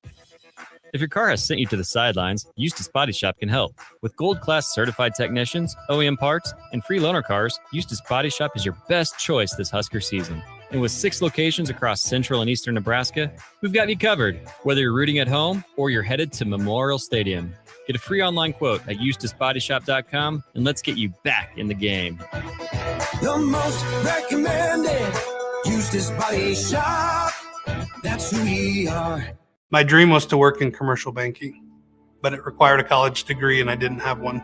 Speaker 15: If your car has sent you to the sidelines, Eustace Body Shop can help. With gold-class certified technicians, OEM parts, and free loaner cars, Eustace Body Shop is your best choice this Husker season. And with 6 locations across central and eastern Nebraska, we've got you covered. Whether you're rooting at home or you're headed to Memorial Stadium, get a free online quote at EustaceBodyShop.com and let's get you back in the game.
Speaker 11: The most recommended Eustace Body Shop. That's who we are.
Speaker 18: My dream was to work in commercial banking, but it required a college degree and I didn't have one.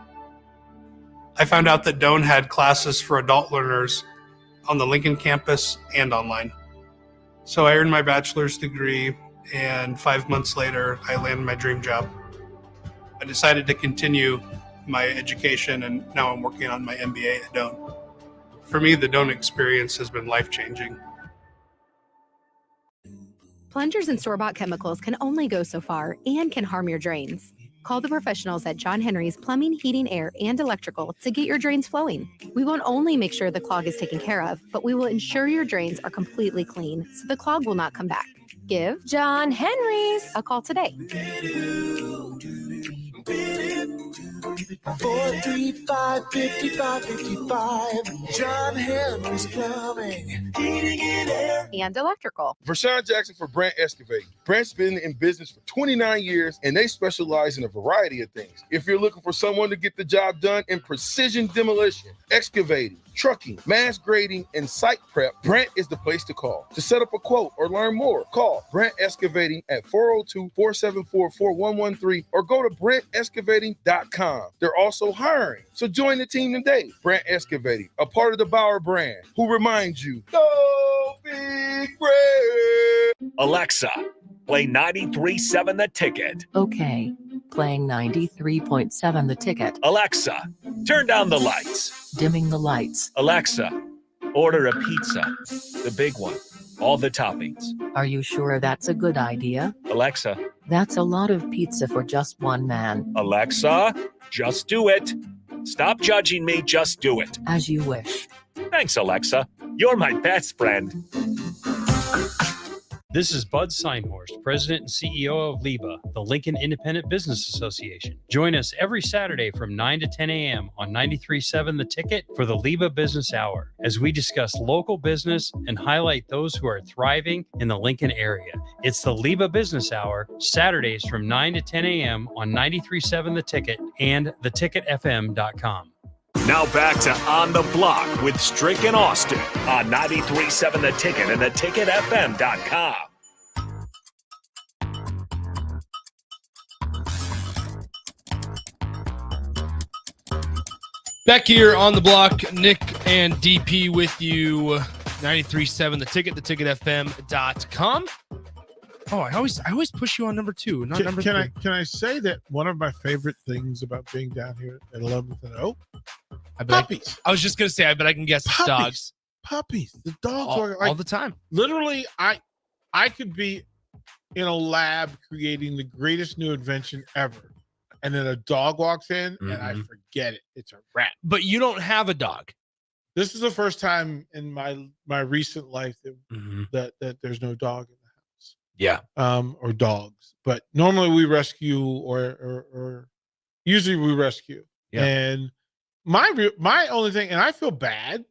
Speaker 18: I found out that Doane had classes for adult learners on the Lincoln campus and online. So I earned my bachelor's degree, and 5 months later, I landed my dream job. I decided to continue my education, and now I'm working on my MBA at Doane. For me, the Doane experience has been life-changing.
Speaker 8: Plungers and store-bought chemicals can only go so far and can harm your drains. Call the professionals at John Henry's Plumbing, Heating, Air, and Electrical to get your drains flowing. We won't only make sure the clog is taken care of, but we will ensure your drains are completely clean so the clog will not come back. Give John Henry's a call today.
Speaker 11: 435-5555. John Henry's Plumbing, Heating and Air,
Speaker 8: and Electrical.
Speaker 25: Vershawn Jackson for Brandt Excavating. Brandt's been in business for 29 years, and they specialize in a variety of things. If you're looking for someone to get the job done in precision demolition, excavating, trucking, mass grading, and site prep, Brandt is the place to call. To set up a quote or learn more, call Brandt Excavating at 402-474-4113 or go to BrandtExcavating.com. They're also hiring, so join the team today. Brandt Excavating, a part of the Bauer brand, who reminds you, go Big Red.
Speaker 9: Alexa, play 93.7 The Ticket.
Speaker 16: Okay, playing 93.7 The Ticket.
Speaker 9: Alexa, turn down the lights.
Speaker 16: Dimming the lights.
Speaker 9: Alexa, order a pizza, the big one, all the toppings.
Speaker 16: Are you sure that's a good idea?
Speaker 9: Alexa.
Speaker 16: That's a lot of pizza for just one man.
Speaker 9: Alexa, just do it. Stop judging me, just do it.
Speaker 16: As you wish.
Speaker 9: Thanks, Alexa. You're my best friend.
Speaker 1: This is Bud Seinhorst, President and CEO of LIBA, the Lincoln Independent Business Association. Join us every Saturday from 9 to 10 a.m. on 93.7 The Ticket for the LIBA Business Hour, as we discuss local business and highlight those who are thriving in the Lincoln area. It's the LIBA Business Hour, Saturdays from 9 to 10 a.m. on 93.7 The Ticket and theticketfm.com.
Speaker 9: Now back to On the Block with Strick and Austin on 93.7 The Ticket and theticketfm.com.
Speaker 23: Back here on the block, Nick and DP with you. 93.7 The Ticket, theticketfm.com. Oh, I always push you on number 2, not number 3.
Speaker 12: Can I say that one of my favorite things about being down here at 11th and O?
Speaker 23: Puppies. I was just gonna say, I bet I can guess it's dogs.
Speaker 12: Puppies. The dogs are like,
Speaker 23: all the time.
Speaker 12: Literally, I could be in a lab creating the greatest new invention ever, and then a dog walks in and I forget it. It's a wrap.
Speaker 23: But you don't have a dog.
Speaker 12: This is the first time in my recent life that there's no dog in the house.
Speaker 23: Yeah.
Speaker 12: Or dogs. But normally we rescue or usually we rescue.
Speaker 23: Yeah.
Speaker 12: And my only thing, and I feel bad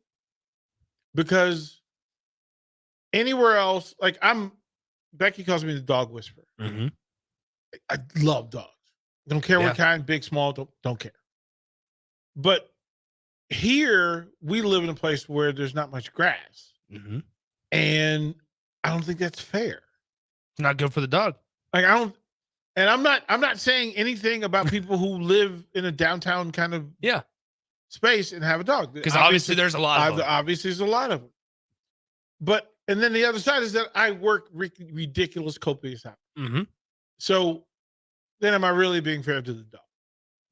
Speaker 12: because anywhere else, like Becky calls me the dog whisperer. I love dogs. Don't care what kind, big, small, don't care. But here we live in a place where there's not much grass. And I don't think that's fair.
Speaker 23: It's not good for the dog.
Speaker 12: Like I'm not saying anything about people who live in a downtown kind of space and have a dog.
Speaker 23: Because obviously there's a lot of them.
Speaker 12: Obviously there's a lot of them. But, and then the other side is that I work ridiculous copious hours. So then am I really being fair to the dog?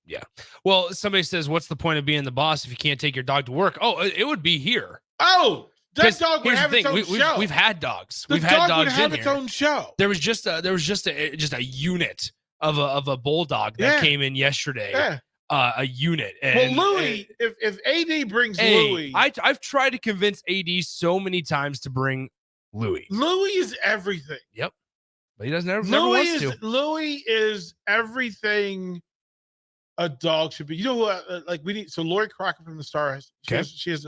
Speaker 23: Yeah. Well, somebody says, what's the point of being the boss if you can't take your dog to work? Oh, it would be here.
Speaker 12: Oh, that dog would have its own show.
Speaker 23: We've had dogs.
Speaker 12: The
Speaker 23: We've had
Speaker 12: dog
Speaker 23: dogs
Speaker 12: would have
Speaker 23: in
Speaker 12: its
Speaker 23: here.
Speaker 12: own show.
Speaker 23: There was just a unit of a bulldog that came in yesterday.
Speaker 12: Yeah.
Speaker 23: A unit. And,
Speaker 12: well, Louis, if AD brings
Speaker 23: hey,
Speaker 12: Louis,
Speaker 23: I've tried to convince AD so many times to bring Louis.
Speaker 12: Louis is everything.
Speaker 23: Yep. But he doesn't never wants to.
Speaker 12: Louis is everything a dog should be. You know what? Like we need. So Lori Crocker from the Star has. She has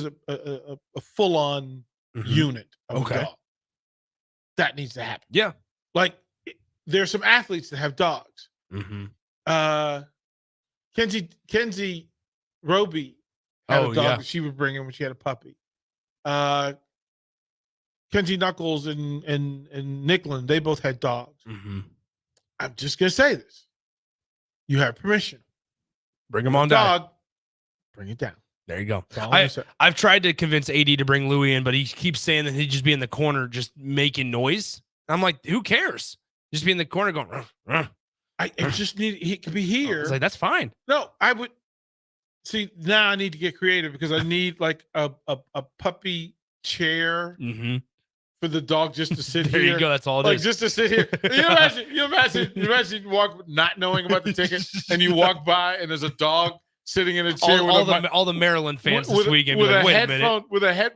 Speaker 12: a full on unit of a dog. That needs to happen.
Speaker 23: Yeah.
Speaker 12: Like there's some athletes that have dogs. Kenzie Roby had a dog that she would bring in when she had a puppy. Kenzie Knuckles and Nicklin, they both had dogs. I'm just gonna say this. You have permission.
Speaker 23: Bring him on down.
Speaker 12: Dog, bring it down.
Speaker 23: There you go.
Speaker 12: That's all I'm gonna say.
Speaker 23: I've tried to convince AD to bring Louis in, but he keeps saying that he'd just be in the corner just making noise. I'm like, who cares? Just be in the corner going,
Speaker 12: he could be here.
Speaker 23: I was like, that's fine.
Speaker 12: No, I would see now I need to get creative because I need like a puppy chair for the dog just to sit
Speaker 23: There
Speaker 12: here.
Speaker 23: you go. That's all it
Speaker 12: like
Speaker 23: is.
Speaker 12: just to sit here. You imagine you walk not knowing about the ticket and you walk by and there's a dog sitting in a chair
Speaker 23: all the Maryland fans this weekend be like, wait a minute.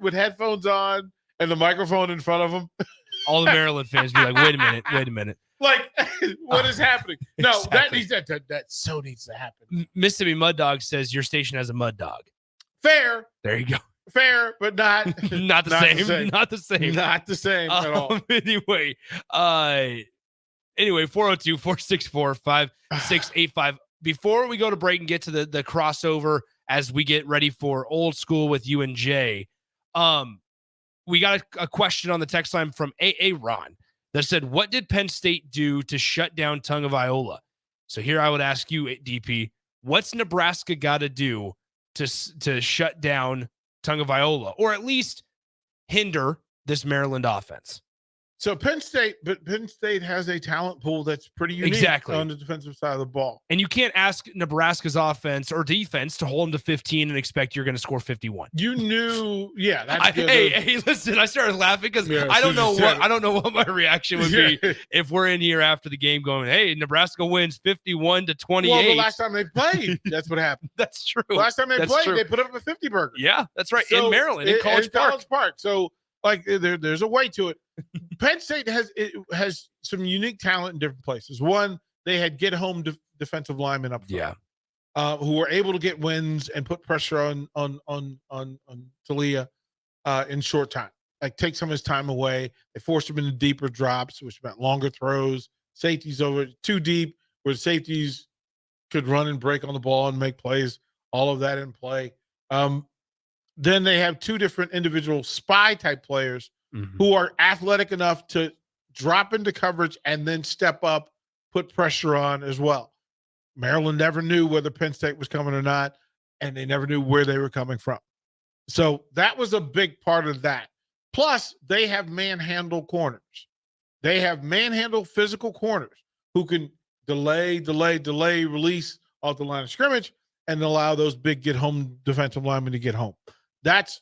Speaker 12: with headphones on and the microphone in front of them.
Speaker 23: All the Maryland fans be like, wait a minute.
Speaker 12: Like, what is happening? No,
Speaker 23: Exactly.
Speaker 12: that so needs to happen.
Speaker 23: Mississippi Mud Dog says your station has a mud dog.
Speaker 12: Fair.
Speaker 23: There you go.
Speaker 12: Fair, but not
Speaker 23: Not the same. Not the same.
Speaker 12: Not the same at all.
Speaker 23: Anyway, 402-464-5685. Before we go to break and get to the crossover as we get ready for old school with you and Jay, we got a question on the text line from AA Ron that said, what did Penn State do to shut down Tagovailoa? So here I would ask you, DP, what's Nebraska got to do to shut down Tagovailoa, or at least hinder this Maryland offense?
Speaker 12: So Penn State has a talent pool that's pretty unique on the defensive side of the ball.
Speaker 23: And you can't ask Nebraska's offense or defense to hold them to 15 and expect you're going to score 51.
Speaker 12: You knew, that's good.
Speaker 23: Hey, listen, I started laughing because I don't know what my reaction would be if we're in here after the game going, hey, Nebraska wins 51-28.
Speaker 12: Well, the last time they played, that's what happened.
Speaker 23: That's true.
Speaker 12: The last time they played, they put up a 50 burger.
Speaker 23: Yeah, that's right. In Maryland, in College Park.
Speaker 12: So like there's a way to it. Penn State has some unique talent in different places. One, they had get home defensive linemen up front, who were able to get wins and put pressure on Talia in short time. Like take some of his time away. They forced him into deeper drops, which meant longer throws. Safeties over too deep, where safeties could run and break on the ball and make plays. All of that in play. Then they have two different individual spy type players who are athletic enough to drop into coverage and then step up, put pressure on as well. Maryland never knew whether Penn State was coming or not, and they never knew where they were coming from. So that was a big part of that. Plus, they have manhandle corners. They have manhandle physical corners who can delay, release off the line of scrimmage and allow those big get-home defensive linemen to get home. That's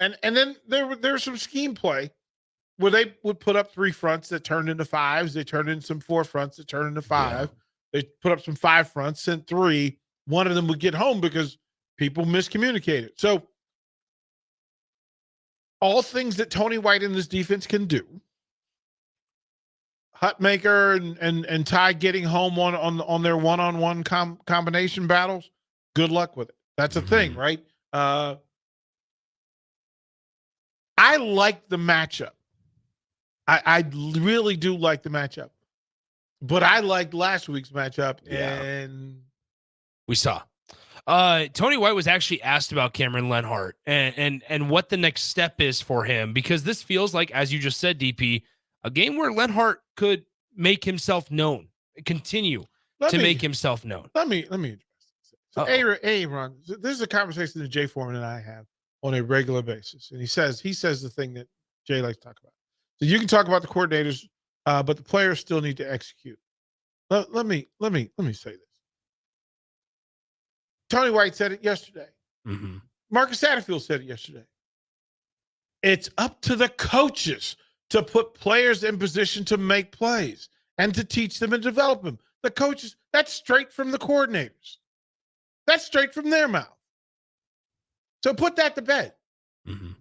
Speaker 12: and then there's some scheme play where they would put up 3 fronts that turned into 5s. They turned into some 4 fronts that turned into 5. Yeah. They put up some 5 fronts, sent 3. One of them would get home because people miscommunicated. So all things that Tony White and this defense can do. Hutmaker and Ty getting home on their one-on-one combination battles. Good luck with it. That's a thing, right? I like the matchup. I really do like the matchup. But I liked last week's matchup, and
Speaker 23: we saw. Tony White was actually asked about Cameron Lenhart and what the next step is for him, because this feels like, as you just said, DP, a game where Lenhart could make himself known, continue to make himself known.
Speaker 12: Let me address this. So Ron, this is a conversation that Jay Foreman and I have on a regular basis, and he says the thing that Jay likes to talk about. So you can talk about the coordinators, but the players still need to execute. Let me say this. Tony White said it yesterday. Marcus Satterfield said it yesterday. It's up to the coaches to put players in position to make plays and to teach them and develop them. The coaches, that's straight from the coordinators. That's straight from their mouth. So put that to bed.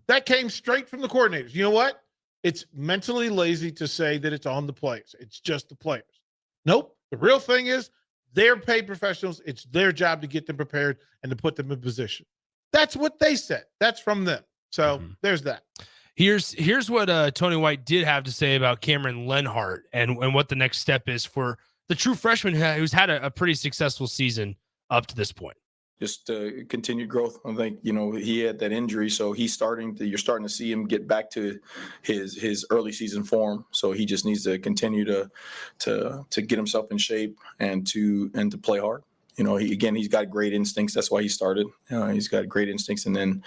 Speaker 12: That came straight from the coordinators. You know what? It's mentally lazy to say that it's on the players. It's just the players. Nope. The real thing is they're paid professionals. It's their job to get them prepared and to put them in position. That's what they said. That's from them. So there's that.
Speaker 23: Here's what Tony White did have to say about Cameron Lenhart and what the next step is for the true freshman who's had a pretty successful season up to this point.
Speaker 7: Just continued growth. I think, he had that injury, so you're starting to see him get back to his early season form. So he just needs to continue to get himself in shape and to play hard. He's got great instincts. That's why he started. He's got great instincts, and then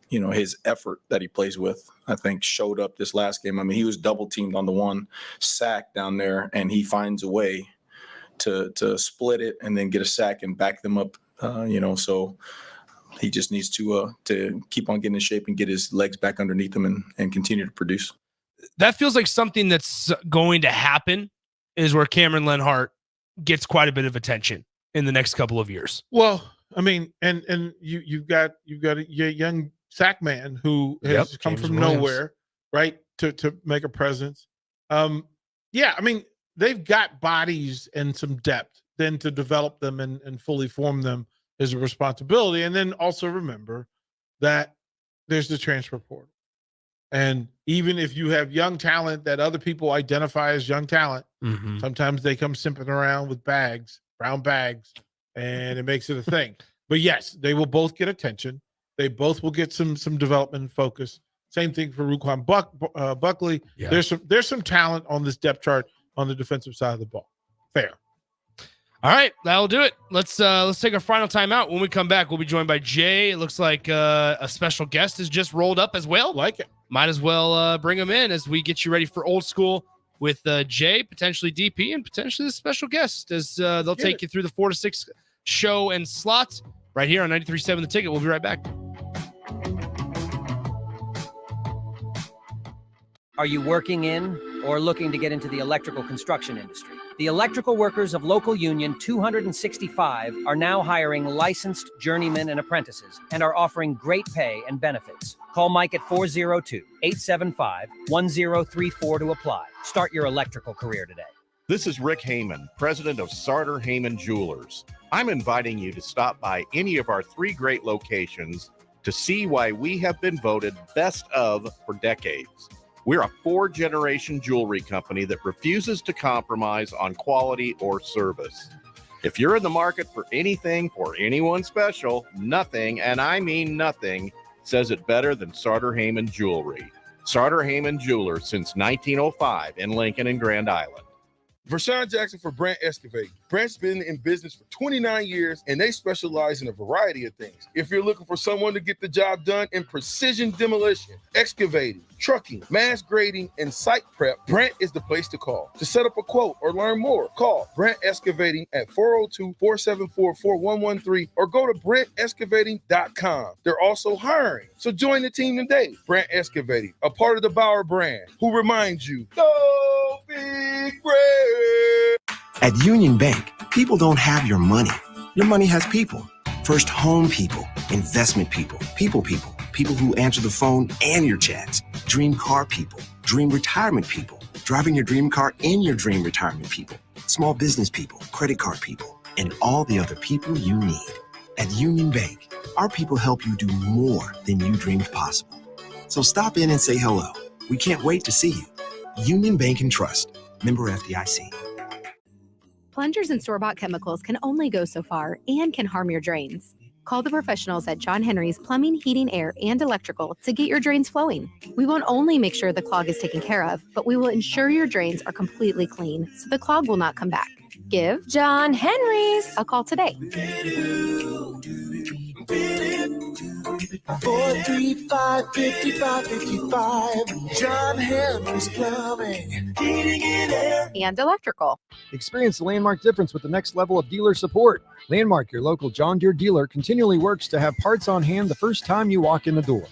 Speaker 7: his effort that he plays with, I think, showed up this last game. I mean, he was double teamed on the one sack down there, and he finds a way to split it and then get a sack and back them up. So he just needs to keep on getting in shape and get his legs back underneath him and continue to produce.
Speaker 23: That feels like something that's going to happen, is where Cameron Lenhart gets quite a bit of attention in the next couple of years.
Speaker 12: Well, I mean, and you've got a young sack man who has come
Speaker 23: James
Speaker 12: from
Speaker 23: Williams.
Speaker 12: nowhere, right, to make a presence. I mean, they've got bodies and some depth. Then to develop them and fully form them is a responsibility. And then also remember that there's the transfer portal. And even if you have young talent that other people identify as young talent, sometimes they come simping around with brown bags, and it makes it a thing. But yes, they will both get attention. They both will get some development and focus. Same thing for Ruquan Buckley.
Speaker 23: Yeah.
Speaker 12: There's some talent on this depth chart on the defensive side of the ball. Fair.
Speaker 23: All right, that'll do it. Let's take our final timeout. When we come back, we'll be joined by Jay. It looks like a special guest has just rolled up as well.
Speaker 12: Like it.
Speaker 23: Might as well bring him in as we get you ready for Old School with Jay, potentially DP, and potentially the special guest as they'll take you through the 4 to 6 show and slots right here on 93.7 The Ticket. We'll be right back.
Speaker 10: Are you working in or looking to get into the electrical construction industry? The electrical workers of Local Union 265 are now hiring licensed journeymen and apprentices and are offering great pay and benefits. Call Mike at 402-875-1034 to apply. Start your electrical career today.
Speaker 17: This is Rick Heyman, president of Sartor Heyman Jewelers. I'm inviting you to stop by any of our 3 great locations to see why we have been voted best of for decades. We're a 4-generation jewelry company that refuses to compromise on quality or service. If you're in the market for anything for anyone special, nothing, and I mean nothing, says it better than Sartor Heyman Jewelry. Sartor Heyman Jewelers since 1905 in Lincoln and Grand Island.
Speaker 25: Vershawn Jackson for Brandt Excavating. Brandt's been in business for 29 years, and they specialize in a variety of things. If you're looking for someone to get the job done in precision demolition, excavating, trucking, mass grading, and site prep, Brandt is the place to call. To set up a quote or learn more, call Brandt Excavating at 402-474-4113 or go to BrandtExcavating.com. They're also hiring, so join the team today. Brandt Excavating, a part of the Bauer brand, who reminds you, go big Brandt.
Speaker 5: At Union Bank, people don't have your money. Your money has people. First home people, investment people, people who answer the phone and your chats, dream car people, dream retirement people, driving your dream car in your dream retirement people, small business people, credit card people, and all the other people you need. At Union Bank, our people help you do more than you dreamed possible. So stop in and say hello. We can't wait to see you. Union Bank and Trust. Member FDIC.
Speaker 8: Plungers and store-bought chemicals can only go so far and can harm your drains. Call the professionals at John Henry's Plumbing, Heating, Air, and Electrical to get your drains flowing. We won't only make sure the clog is taken care of, but we will ensure your drains are completely clean so the clog will not come back. Give John Henry's a call today.
Speaker 11: 435-5555. John Henry's Plumbing, Heating and Air,
Speaker 8: and Electrical.
Speaker 19: Experience the Landmark difference with the next level of dealer support. Landmark, your local John Deere dealer, continually works to have parts on hand the first time you walk in the door.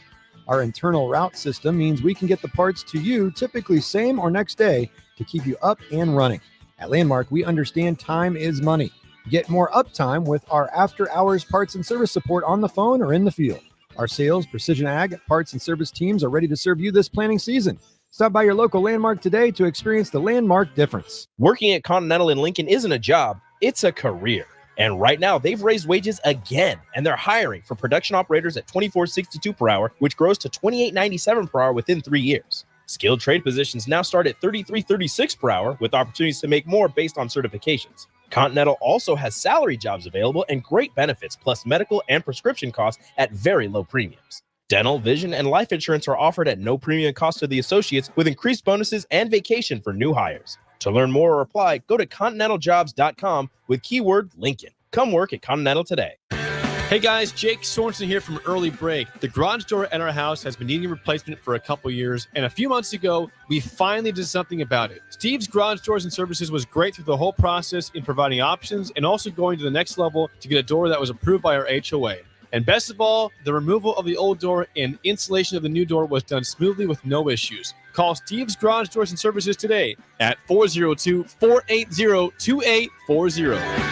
Speaker 19: Our internal route system means we can get the parts to you typically same or next day to keep you up and running. At Landmark, we understand time is money. Get more uptime with our after-hours parts and service support on the phone or in the field. Our sales, precision ag, parts, and service teams are ready to serve you this planting season. Stop by your local Landmark today to experience the Landmark difference.
Speaker 2: Working at Continental in Lincoln isn't a job, it's a career. And right now, they've raised wages again, and they're hiring for production operators at $24.62 per hour, which grows to $28.97 per hour within 3 years. Skilled trade positions now start at $33.36 per hour, with opportunities to make more based on certifications. Continental also has salary jobs available and great benefits, plus medical and prescription costs at very low premiums. Dental, vision, and life insurance are offered at no premium cost to the associates, with increased bonuses and vacation for new hires. To learn more or apply, go to continentaljobs.com with keyword Lincoln. Come work at Continental today.
Speaker 21: Hey guys, Jake Sorensen here from Early Break. The garage door at our house has been needing replacement for a couple years, and a few months ago, we finally did something about it. Steve's Garage Doors and Services was great through the whole process in providing options and also going to the next level to get a door that was approved by our HOA. And best of all, the removal of the old door and installation of the new door was done smoothly with no issues. Call Steve's Garage Doors and Services today at 402-480-2840.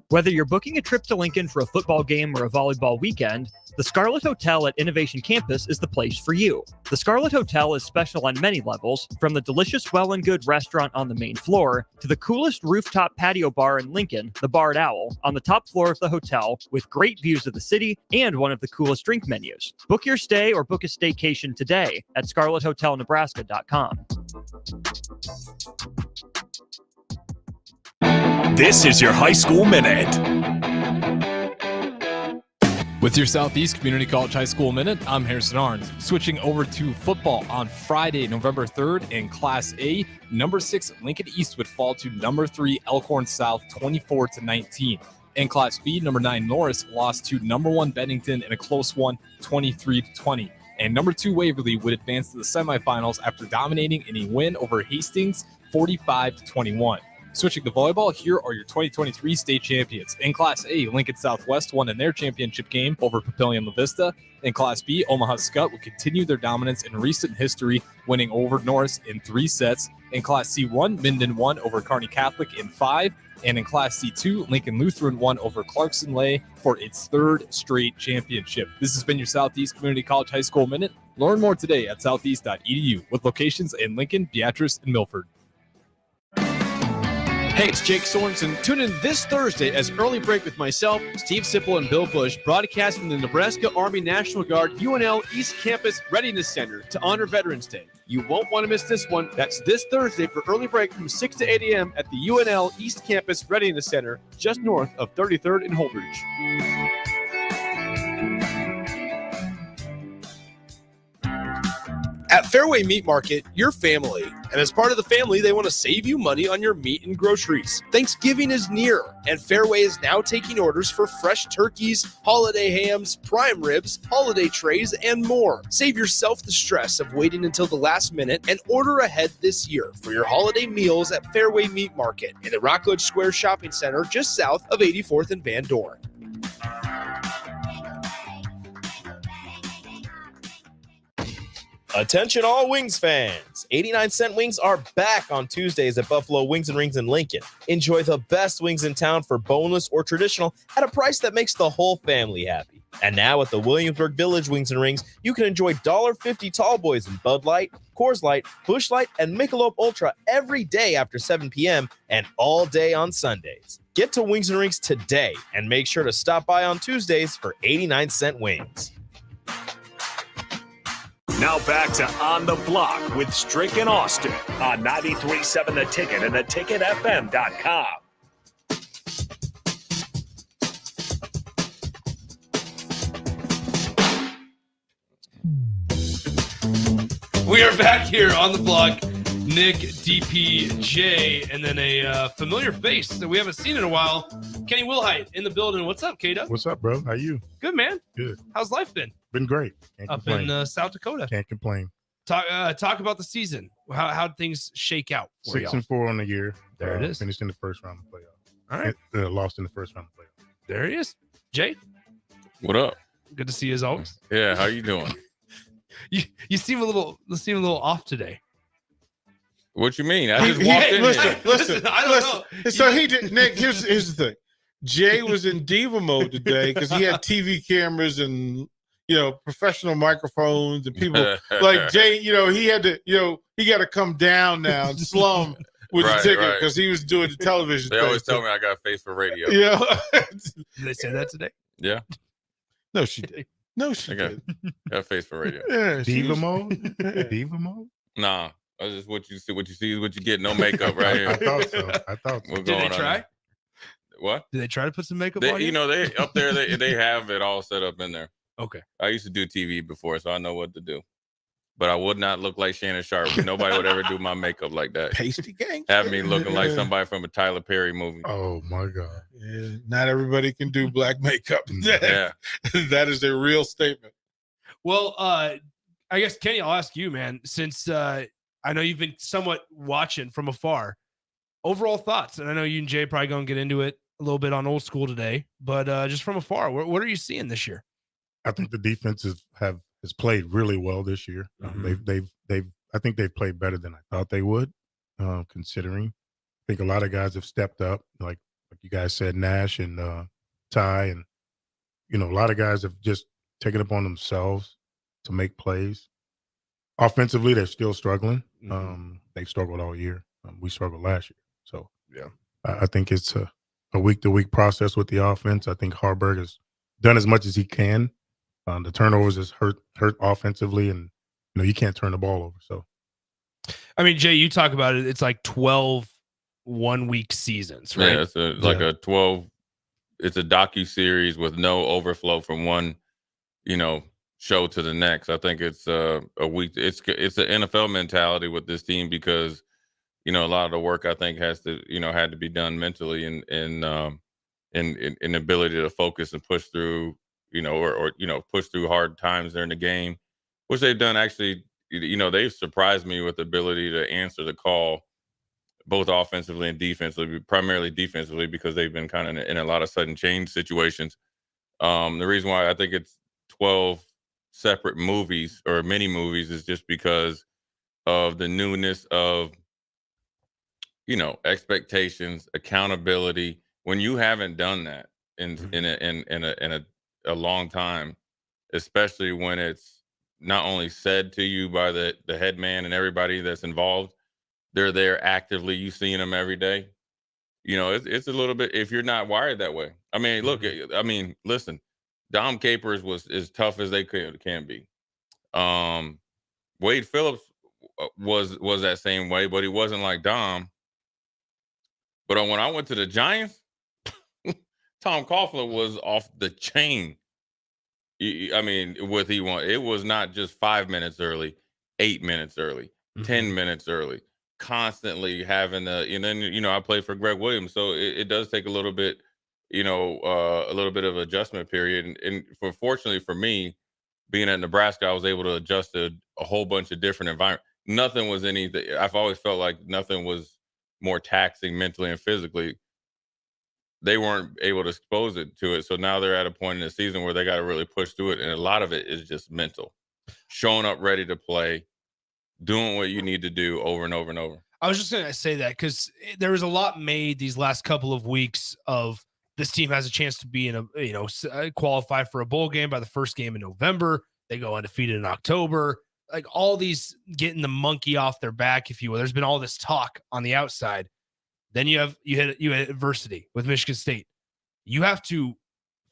Speaker 22: Whether you're booking a trip to Lincoln for a football game or a volleyball weekend, the Scarlet Hotel at Innovation Campus is the place for you. The Scarlet Hotel is special on many levels, from the delicious Well and Good restaurant on the main floor to the coolest rooftop patio bar in Lincoln, the Barred Owl, on the top floor of the hotel with great views of the city and one of the coolest drink menus. Book your stay or book a staycation today at scarlethotelnebraska.com.
Speaker 9: This is your High School Minute.
Speaker 14: With your Southeast Community College High School Minute, I'm Harrison Arns. Switching over to football on Friday, November 3rd in Class A, number 6 Lincoln East would fall to number 3 Elkhorn South 24-19. In Class B, number 9 Norris lost to number 1 Bennington in a close one, 23-20. And number 2 Waverly would advance to the semifinals after dominating in a win over Hastings, 45-21. Switching to volleyball, here are your 2023 state champions. In Class A, Lincoln Southwest won in their championship game over Papillion La Vista. In Class B, Omaha Scott will continue their dominance in recent history, winning over Norris in 3 sets. In Class C1, Minden won over Kearney Catholic in 5. And in Class C2, Lincoln Lutheran won over Clarkson Lay for its 3rd straight championship. This has been your Southeast Community College High School Minute. Learn more today at southeast.edu with locations in Lincoln, Beatrice, and Milford.
Speaker 21: Hey, it's Jake Sorensen. Tune in this Thursday as Early Break with myself, Steve Sipple, and Bill Bush broadcast from the Nebraska Army National Guard UNL East Campus Readiness Center to honor Veterans Day. You won't want to miss this one. That's this Thursday for Early Break from 6 to 8 a.m. at the UNL East Campus Readiness Center, just north of 33rd and Holdridge. At Fairway Meat Market, you're family. And as part of the family, they want to save you money on your meat and groceries. Thanksgiving is near, and Fairway is now taking orders for fresh turkeys, holiday hams, prime ribs, holiday trays, and more. Save yourself the stress of waiting until the last minute and order ahead this year for your holiday meals at Fairway Meat Market in the Rockledge Square Shopping Center just south of 84th and Van Dorn.
Speaker 2: Attention all Wings fans. 89-cent wings are back on Tuesdays at Buffalo Wings and Rings in Lincoln. Enjoy the best wings in town for boneless or traditional at a price that makes the whole family happy. And now at the Williamsburg Village Wings and Rings, you can enjoy $1.50 tall boys in Bud Light, Coors Light, Busch Light, and Michelob Ultra every day after 7 p.m. and all day on Sundays. Get to Wings and Rings today and make sure to stop by on Tuesdays for 89-cent wings.
Speaker 9: Now back to On the Block with Strick and Austin on 93.7 The Ticket and theticketfm.com.
Speaker 23: We are back here on the block. Nick, DP, Jay, and then a familiar face that we haven't seen in a while. Kenny Wilhite in the building. What's up, K-Dub?
Speaker 3: What's up, bro? How you?
Speaker 23: Good, man.
Speaker 3: Good.
Speaker 23: How's life been?
Speaker 3: Been great. Can't
Speaker 23: Up
Speaker 3: complain.
Speaker 23: in South Dakota.
Speaker 3: Can't complain.
Speaker 23: Talk about the season. How'd things shake out for
Speaker 3: 6-4 on the year.
Speaker 23: There it is.
Speaker 3: Finished in the first round of the playoffs.
Speaker 23: All right.
Speaker 3: Lost in the first round of the playoffs.
Speaker 23: There he is. Jay,
Speaker 4: What up?
Speaker 23: good to see you as always.
Speaker 4: Yeah, how you doing?
Speaker 23: You seem a little off today.
Speaker 4: What you mean? I just walked in here.
Speaker 12: Listen,
Speaker 23: I don't know.
Speaker 12: So he did. Nick, here's the thing. Jay was in diva mode today because he had TV cameras and professional microphones and people like Jay. He had to. He got to come down now and slum with the ticket because he was doing the television.
Speaker 4: They always tell me I got a face for radio.
Speaker 12: Yeah.
Speaker 23: Did they say that today?
Speaker 4: Yeah.
Speaker 12: No, she did. No, she
Speaker 4: I got
Speaker 12: did.
Speaker 4: a face for radio.
Speaker 12: Yeah,
Speaker 3: Diva mode? Diva mode?
Speaker 4: Nah. That's just what you see. What you see is what you get. No makeup right here.
Speaker 3: I thought so. What's
Speaker 23: Did they try?
Speaker 4: What?
Speaker 23: Did they try to put some makeup
Speaker 4: They,
Speaker 23: on you?
Speaker 4: they up there. They have it all set up in there.
Speaker 23: Okay.
Speaker 4: I used to do TV before, so I know what to do. But I would not look like Shannon Sharp. Nobody would ever do my makeup like that.
Speaker 12: Pasty gang.
Speaker 4: Have me looking like somebody from a Tyler Perry movie.
Speaker 3: Oh my God.
Speaker 12: Yeah, not everybody can do black makeup.
Speaker 4: Yeah.
Speaker 12: That is a real statement.
Speaker 23: Well, I guess Kenny, I'll ask you, man, since I know you've been somewhat watching from afar. Overall thoughts, and I know you and Jay probably going to get into it a little bit on old school today, but just from afar, what are you seeing this year?
Speaker 3: I think the defense has played really well this year. I think they've played better than I thought they would, considering. I think a lot of guys have stepped up, like you guys said, Nash and Ty, and a lot of guys have just taken it upon themselves to make plays. Offensively, they're still struggling. They've struggled all year. We struggled last year. So
Speaker 4: yeah,
Speaker 3: I think it's a week-to-week process with the offense. I think Harburg has done as much as he can. The turnovers has hurt offensively, and you can't turn the ball over. So,
Speaker 23: I mean, Jay, you talk about it. It's like 12 one-week seasons, right?
Speaker 4: Yeah, it's a 12. It's a docu-series with no overflow from one, show to the next. I think it's a week. It's an NFL mentality with this team because, a lot of the work I think had to be done mentally and ability to focus and push through, or push through hard times during the game, which they've done actually. They've surprised me with the ability to answer the call both offensively and defensively, primarily defensively, because they've been kind of in a lot of sudden change situations. The reason why I think it's 12 separate movies or mini movies is just because of the newness of, expectations, accountability. When you haven't done that in a long time, especially when it's not only said to you by the head man and everybody that's involved, they're there actively. You seeing them every day. It's a little bit, if you're not wired that way. I mean, look, listen, Dom Capers was as tough as they can be. Wade Phillips was that same way, but he wasn't like Dom. But when I went to the Giants, Tom Coughlin was off the chain. It was not just 5 minutes early, 8 minutes early, 10 minutes early, constantly having I played for Greg Williams, so it does take a little bit, a little bit of adjustment period. And fortunately for me, being at Nebraska, I was able to adjust to a whole bunch of different environments. Nothing was anything. I've always felt like nothing was more taxing mentally and physically. They weren't able to expose it to it. So now they're at a point in the season where they got to really push through it. And a lot of it is just mental, showing up ready to play, doing what you need to do over and over and over.
Speaker 23: I was just going to say that because there was a lot made these last couple of weeks of this team has a chance to be in qualify for a bowl game by the first game in November. They go undefeated in October. Like all these getting the monkey off their back, if you will. There's been all this talk on the outside. Then you had adversity with Michigan State. You have to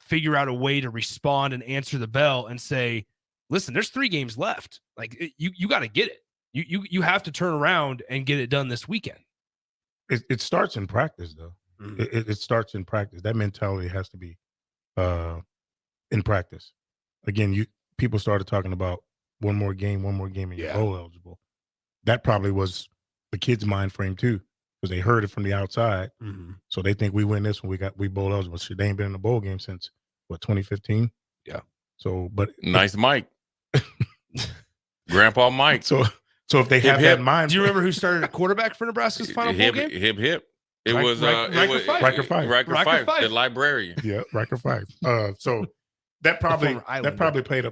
Speaker 23: figure out a way to respond and answer the bell and say, listen, there's 3 games left. Like you got to get it. You have to turn around and get it done this weekend.
Speaker 3: It starts in practice, though. It starts in practice. That mentality has to be in practice. Again, people started talking about one more game, and you're bowl eligible. That probably was the kids' mind frame too, because they heard it from the outside. So they think we win this one, we bowl eligible. Shit, they ain't been in a bowl game since 2015.
Speaker 23: Yeah.
Speaker 3: So, but
Speaker 4: nice Mike, Grandpa Mike.
Speaker 3: So if they have that in mind,
Speaker 23: do you remember who started at quarterback for Nebraska's final bowl game?
Speaker 4: Hip. It was
Speaker 3: Riker Fife.
Speaker 4: Riker Fife, the librarian.
Speaker 3: Yeah, Riker Fife. So that probably played a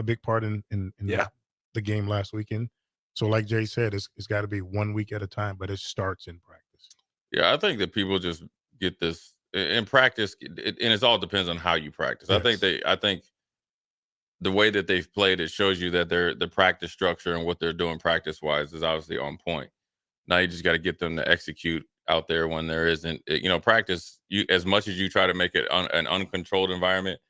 Speaker 3: big part in the game last weekend. So like Jay said, it's got to be 1 week at a time, but it starts in practice.
Speaker 4: Yeah, I think that people just get this in practice, and it all depends on how you practice.
Speaker 3: Yes.
Speaker 4: I think the way that they've played, it shows you that the practice structure and what they're doing practice wise is obviously on point. Now you just got to get them to execute out there when there isn't, practice. You, as much as you try to make it an uncontrolled environment,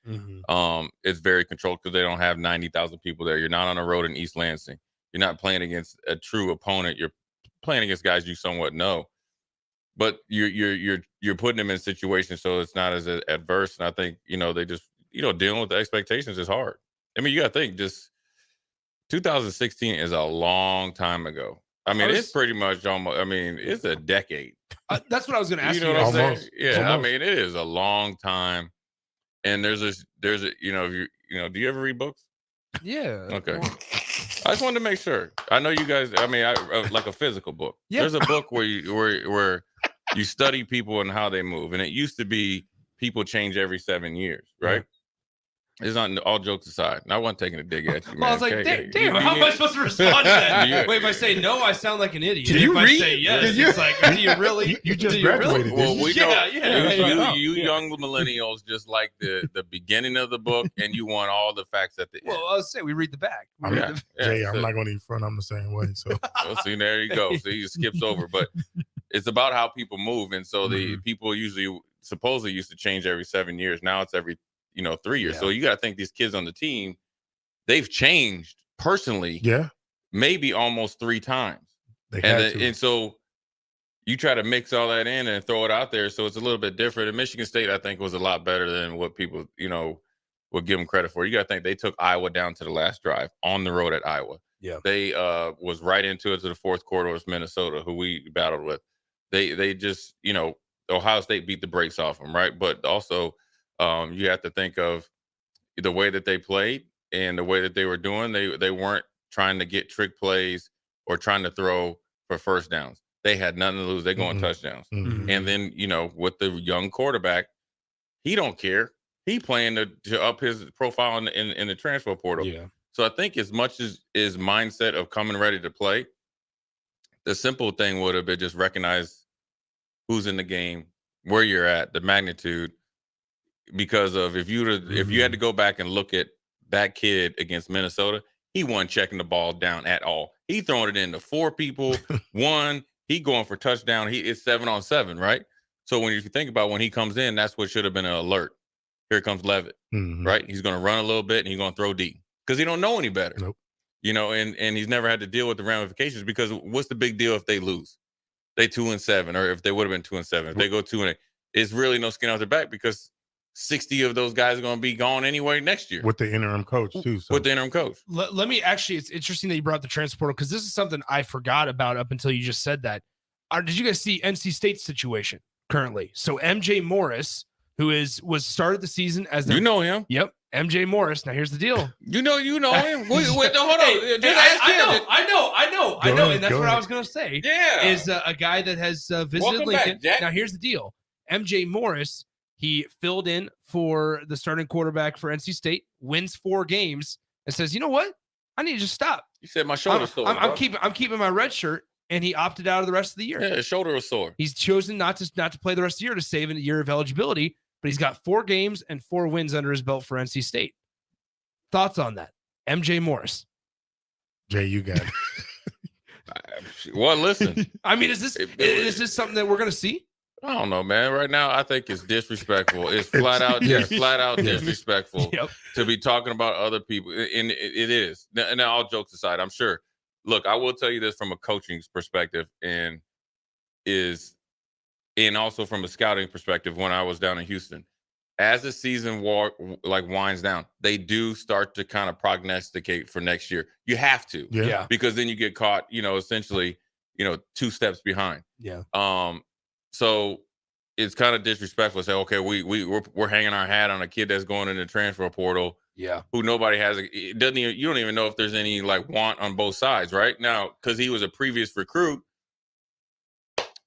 Speaker 4: it's very controlled because they don't have 90,000 people there. You're not on a road in East Lansing. You're not playing against a true opponent. You're playing against guys you somewhat know, but you're putting them in situations so it's not as adverse. And I think they just dealing with the expectations is hard. I mean, you got to think, just 2016 is a long time ago. I mean, it's pretty much almost. I mean, it's a decade.
Speaker 23: That's what I was going to ask you.
Speaker 4: You know what I'm saying? Yeah, I mean, it is a long time. And there's a do you ever read books?
Speaker 23: Yeah.
Speaker 4: Okay. I just wanted to make sure. I know you guys. I mean, like a physical book.
Speaker 23: Yeah.
Speaker 4: There's a book where you study people and how they move, and it used to be people change every 7 years, right? It's not, all jokes aside. And I wasn't taking a dig at you, man.
Speaker 23: Well, I was like, damn, how am I supposed to respond to that? Wait, if I say no, I sound like an idiot.
Speaker 3: Did you
Speaker 23: if
Speaker 3: read?
Speaker 23: I say yes, it's like, do you really?
Speaker 3: You just graduated.
Speaker 4: Well, we know
Speaker 23: Yeah.
Speaker 4: you young millennials just like the beginning of the book, and you want all the facts at the end.
Speaker 23: Well, I was saying we read the back.
Speaker 3: I'm not going to even front. I'm the same way. So,
Speaker 4: well, see, there you go. See, it skips over, but it's about how people move, and so the people supposedly used to change every 7 years. Now it's every 3 years. So you got to think these kids on the team, they've changed personally.
Speaker 3: Yeah,
Speaker 4: maybe almost 3 times. And so you try to mix all that in and throw it out there, so it's a little bit different. And Michigan State, I think, was a lot better than what people would give them credit for. You got to think they took Iowa down to the last drive on the road at Iowa.
Speaker 23: Yeah,
Speaker 4: they was right into it to the fourth quarter with Minnesota, who we battled with. They just Ohio State beat the brakes off them, right? But also you have to think of the way that they played and the way that they were doing. They weren't trying to get trick plays or trying to throw for first downs. they had nothing to lose. They going touchdowns. And then, with the young quarterback, he don't care. He playing to up his profile in the transfer portal.
Speaker 23: Yeah.
Speaker 4: So I think as much as his mindset of coming ready to play, the simple thing would have been just recognize who's in the game, where you're at, the magnitude. Because of if you had to go back and look at that kid against Minnesota, he wasn't checking the ball down at all. He throwing it into 4 people, 1. He going for touchdown. It's 7-on-7, right? So if you think about when he comes in, that's what should have been an alert. Here comes Levitt, right? He's going to run a little bit and he's going to throw deep because he don't know any better.
Speaker 3: Nope.
Speaker 4: And he's never had to deal with the ramifications because what's the big deal if they lose? They 2-7, or if they would have been 2-7, if they go 2-8, it's really no skin off their back because 60 of those guys are going to be gone anyway next year
Speaker 3: with the interim coach too. So.
Speaker 4: With the interim coach.
Speaker 23: Let me actually, it's interesting that you brought up the transfer portal because this is something I forgot about up until you just said that. Did you guys see NC State's situation currently? So MJ Morris, who was started the season as
Speaker 4: you know him.
Speaker 23: Yep. MJ Morris. Now here's the deal.
Speaker 4: You know him. Wait, hold on.
Speaker 23: I know. And that's what I was going to say.
Speaker 4: Yeah.
Speaker 23: Is a guy that has visited
Speaker 4: Welcome
Speaker 23: Lincoln.
Speaker 4: back, Jack.
Speaker 23: Now here's the deal. MJ Morris, he filled in for the starting quarterback for NC State, wins 4 games, and says, "You know what? I need to just stop."
Speaker 4: You said my shoulder's sore.
Speaker 23: I'm keeping my red shirt, and he opted out of the rest of the year.
Speaker 4: Yeah, his shoulder was sore.
Speaker 23: He's chosen not to play the rest of the year to save a year of eligibility, but he's got 4 games and 4 wins under his belt for NC State. Thoughts on that, MJ Morris?
Speaker 3: Jay, you got it.
Speaker 4: Well, listen.
Speaker 23: I mean, is this something that we're going to see?
Speaker 4: I don't know, man. Right now, I think it's disrespectful. It's flat out disrespectful to be talking about other people. And it is. Now, all jokes aside, I'm sure. Look, I will tell you this from a coaching perspective and also from a scouting perspective when I was down in Houston. As the season winds down, they do start to kind of prognosticate for next year. You have to.
Speaker 23: Yeah.
Speaker 4: Because then you get caught, essentially, 2 steps behind.
Speaker 23: Yeah.
Speaker 4: So it's kind of disrespectful to say, okay, we're hanging our hat on a kid that's going in the transfer portal.
Speaker 23: Yeah.
Speaker 4: Who nobody has. You don't even know if there's any want on both sides right now because he was a previous recruit.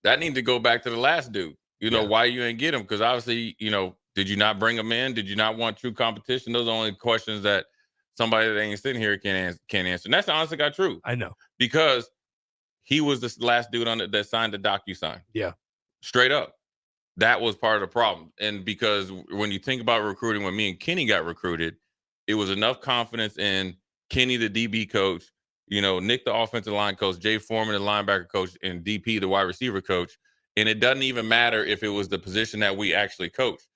Speaker 4: That needs to go back to the last dude. Why you ain't get him? Because obviously, did you not bring him in? Did you not want true competition? Those are only questions that somebody that ain't sitting here can't answer. And that's the honest to God truth.
Speaker 23: I know.
Speaker 4: Because he was the last dude that signed the DocuSign.
Speaker 23: Yeah.
Speaker 4: Straight up. That was part of the problem. And because when you think about recruiting, when me and Kenny got recruited, it was enough confidence in Kenny, the DB coach, Nick, the offensive line coach, Jay Foreman, the linebacker coach, and DP, the wide receiver coach. And it doesn't even matter if it was the position that we actually coached.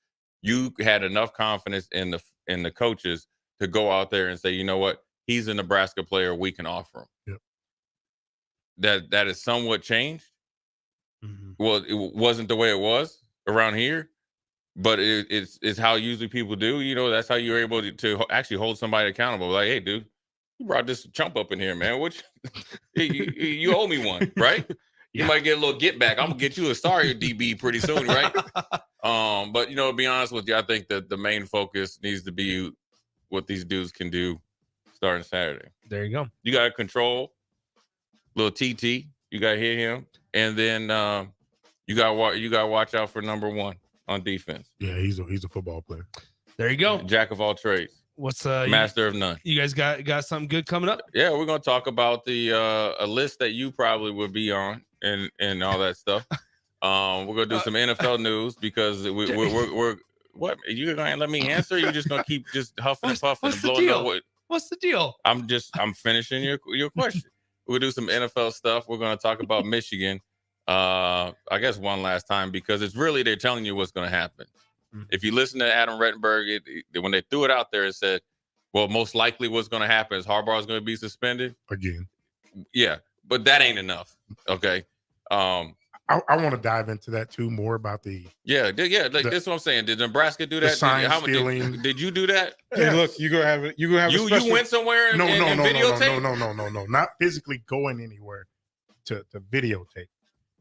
Speaker 4: You had enough confidence in the coaches to go out there and say, you know what, he's a Nebraska player, we can offer him.
Speaker 3: Yep.
Speaker 4: That is somewhat changed. Well, it wasn't the way it was around here, but it's how usually people do. That's how you're able to actually hold somebody accountable. Like, hey, dude, you brought this chump up in here, man. You owe me one, right? You might get a little get back. I'm gonna get you a sorry DB pretty soon, right? But to be honest with you, I think that the main focus needs to be what these dudes can do starting Saturday.
Speaker 23: There you go.
Speaker 4: You got to control little TT. You got to hit him. And then you got to watch out for number 1 on defense.
Speaker 3: Yeah, he's a football player.
Speaker 23: There you go.
Speaker 4: Jack of all trades.
Speaker 23: What's
Speaker 4: master of none?
Speaker 23: You guys got something good coming up?
Speaker 4: Yeah, we're gonna talk about the a list that you probably would be on and all that stuff. We're gonna do some NFL news because we're what you gonna let me answer? You're just gonna keep just huffing and puffing and blowing up.
Speaker 23: What's the deal?
Speaker 4: I'm finishing your question. We'll do some NFL stuff. We're going to talk about Michigan, I guess one last time, because it's really they're telling you what's going to happen. If you listen to Adam Rettenberg, when they threw it out there, it said, well, most likely what's going to happen is Harbaugh is going to be suspended.
Speaker 3: Again.
Speaker 4: Yeah, but that ain't enough. Okay.
Speaker 3: I want to dive into that too, more about the
Speaker 4: that's what I'm saying. Did Nebraska do that? Did you do that?
Speaker 12: Hey, look, you
Speaker 4: went somewhere and videotape?
Speaker 3: No, not physically going anywhere to videotape.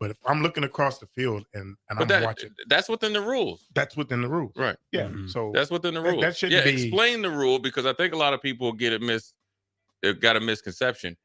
Speaker 3: But if I'm looking across the field and I'm watching,
Speaker 4: that's within the rules.
Speaker 3: That's within the rules,
Speaker 4: right?
Speaker 3: Yeah, so
Speaker 4: that's within the rules.
Speaker 3: That shouldn't be.
Speaker 4: Explain the rule because I think a lot of people got a misconception.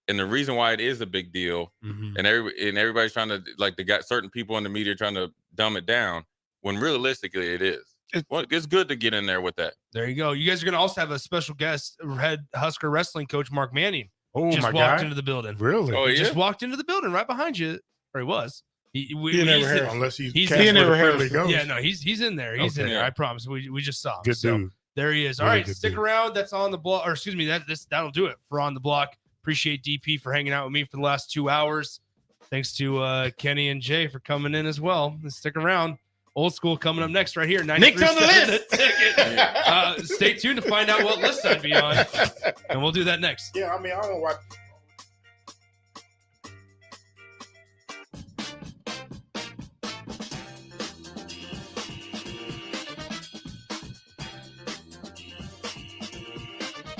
Speaker 4: And the reason why it is a big deal, and everybody's trying to, like, they got certain people in the media trying to dumb it down, when realistically it is. It's good to get in there with that.
Speaker 23: There you go. You guys are going to also have a special guest, head Husker wrestling coach Mark Manning.
Speaker 3: Oh,
Speaker 23: just
Speaker 3: my
Speaker 23: walked
Speaker 3: God.
Speaker 23: into the building.
Speaker 3: Really?
Speaker 4: Oh,
Speaker 23: He
Speaker 4: yeah?
Speaker 23: just walked into the building right behind you, or he was.
Speaker 3: Unless he's
Speaker 23: he's
Speaker 3: cast
Speaker 23: in
Speaker 3: where the
Speaker 23: there.
Speaker 3: friendly ghost.
Speaker 23: Yeah, no, he's in there. He's in
Speaker 3: Okay.
Speaker 23: there. I promise. We just saw him.
Speaker 3: Good
Speaker 23: So
Speaker 3: dude.
Speaker 23: there he is. All
Speaker 3: Really
Speaker 23: right,
Speaker 3: good
Speaker 23: stick
Speaker 3: dude.
Speaker 23: around. That's on the block, or excuse me, that'll do it for On the Block. Appreciate DP for hanging out with me for the last 2 hours. Thanks to Kenny and Jay for coming in as well. Stick around. Old School coming up next right here.
Speaker 11: Nick's on the
Speaker 23: 93.7
Speaker 11: list.
Speaker 23: The Ticket. Stay tuned to find out what list I'd be on, and we'll do that next.
Speaker 3: Yeah, I mean, I don't watch.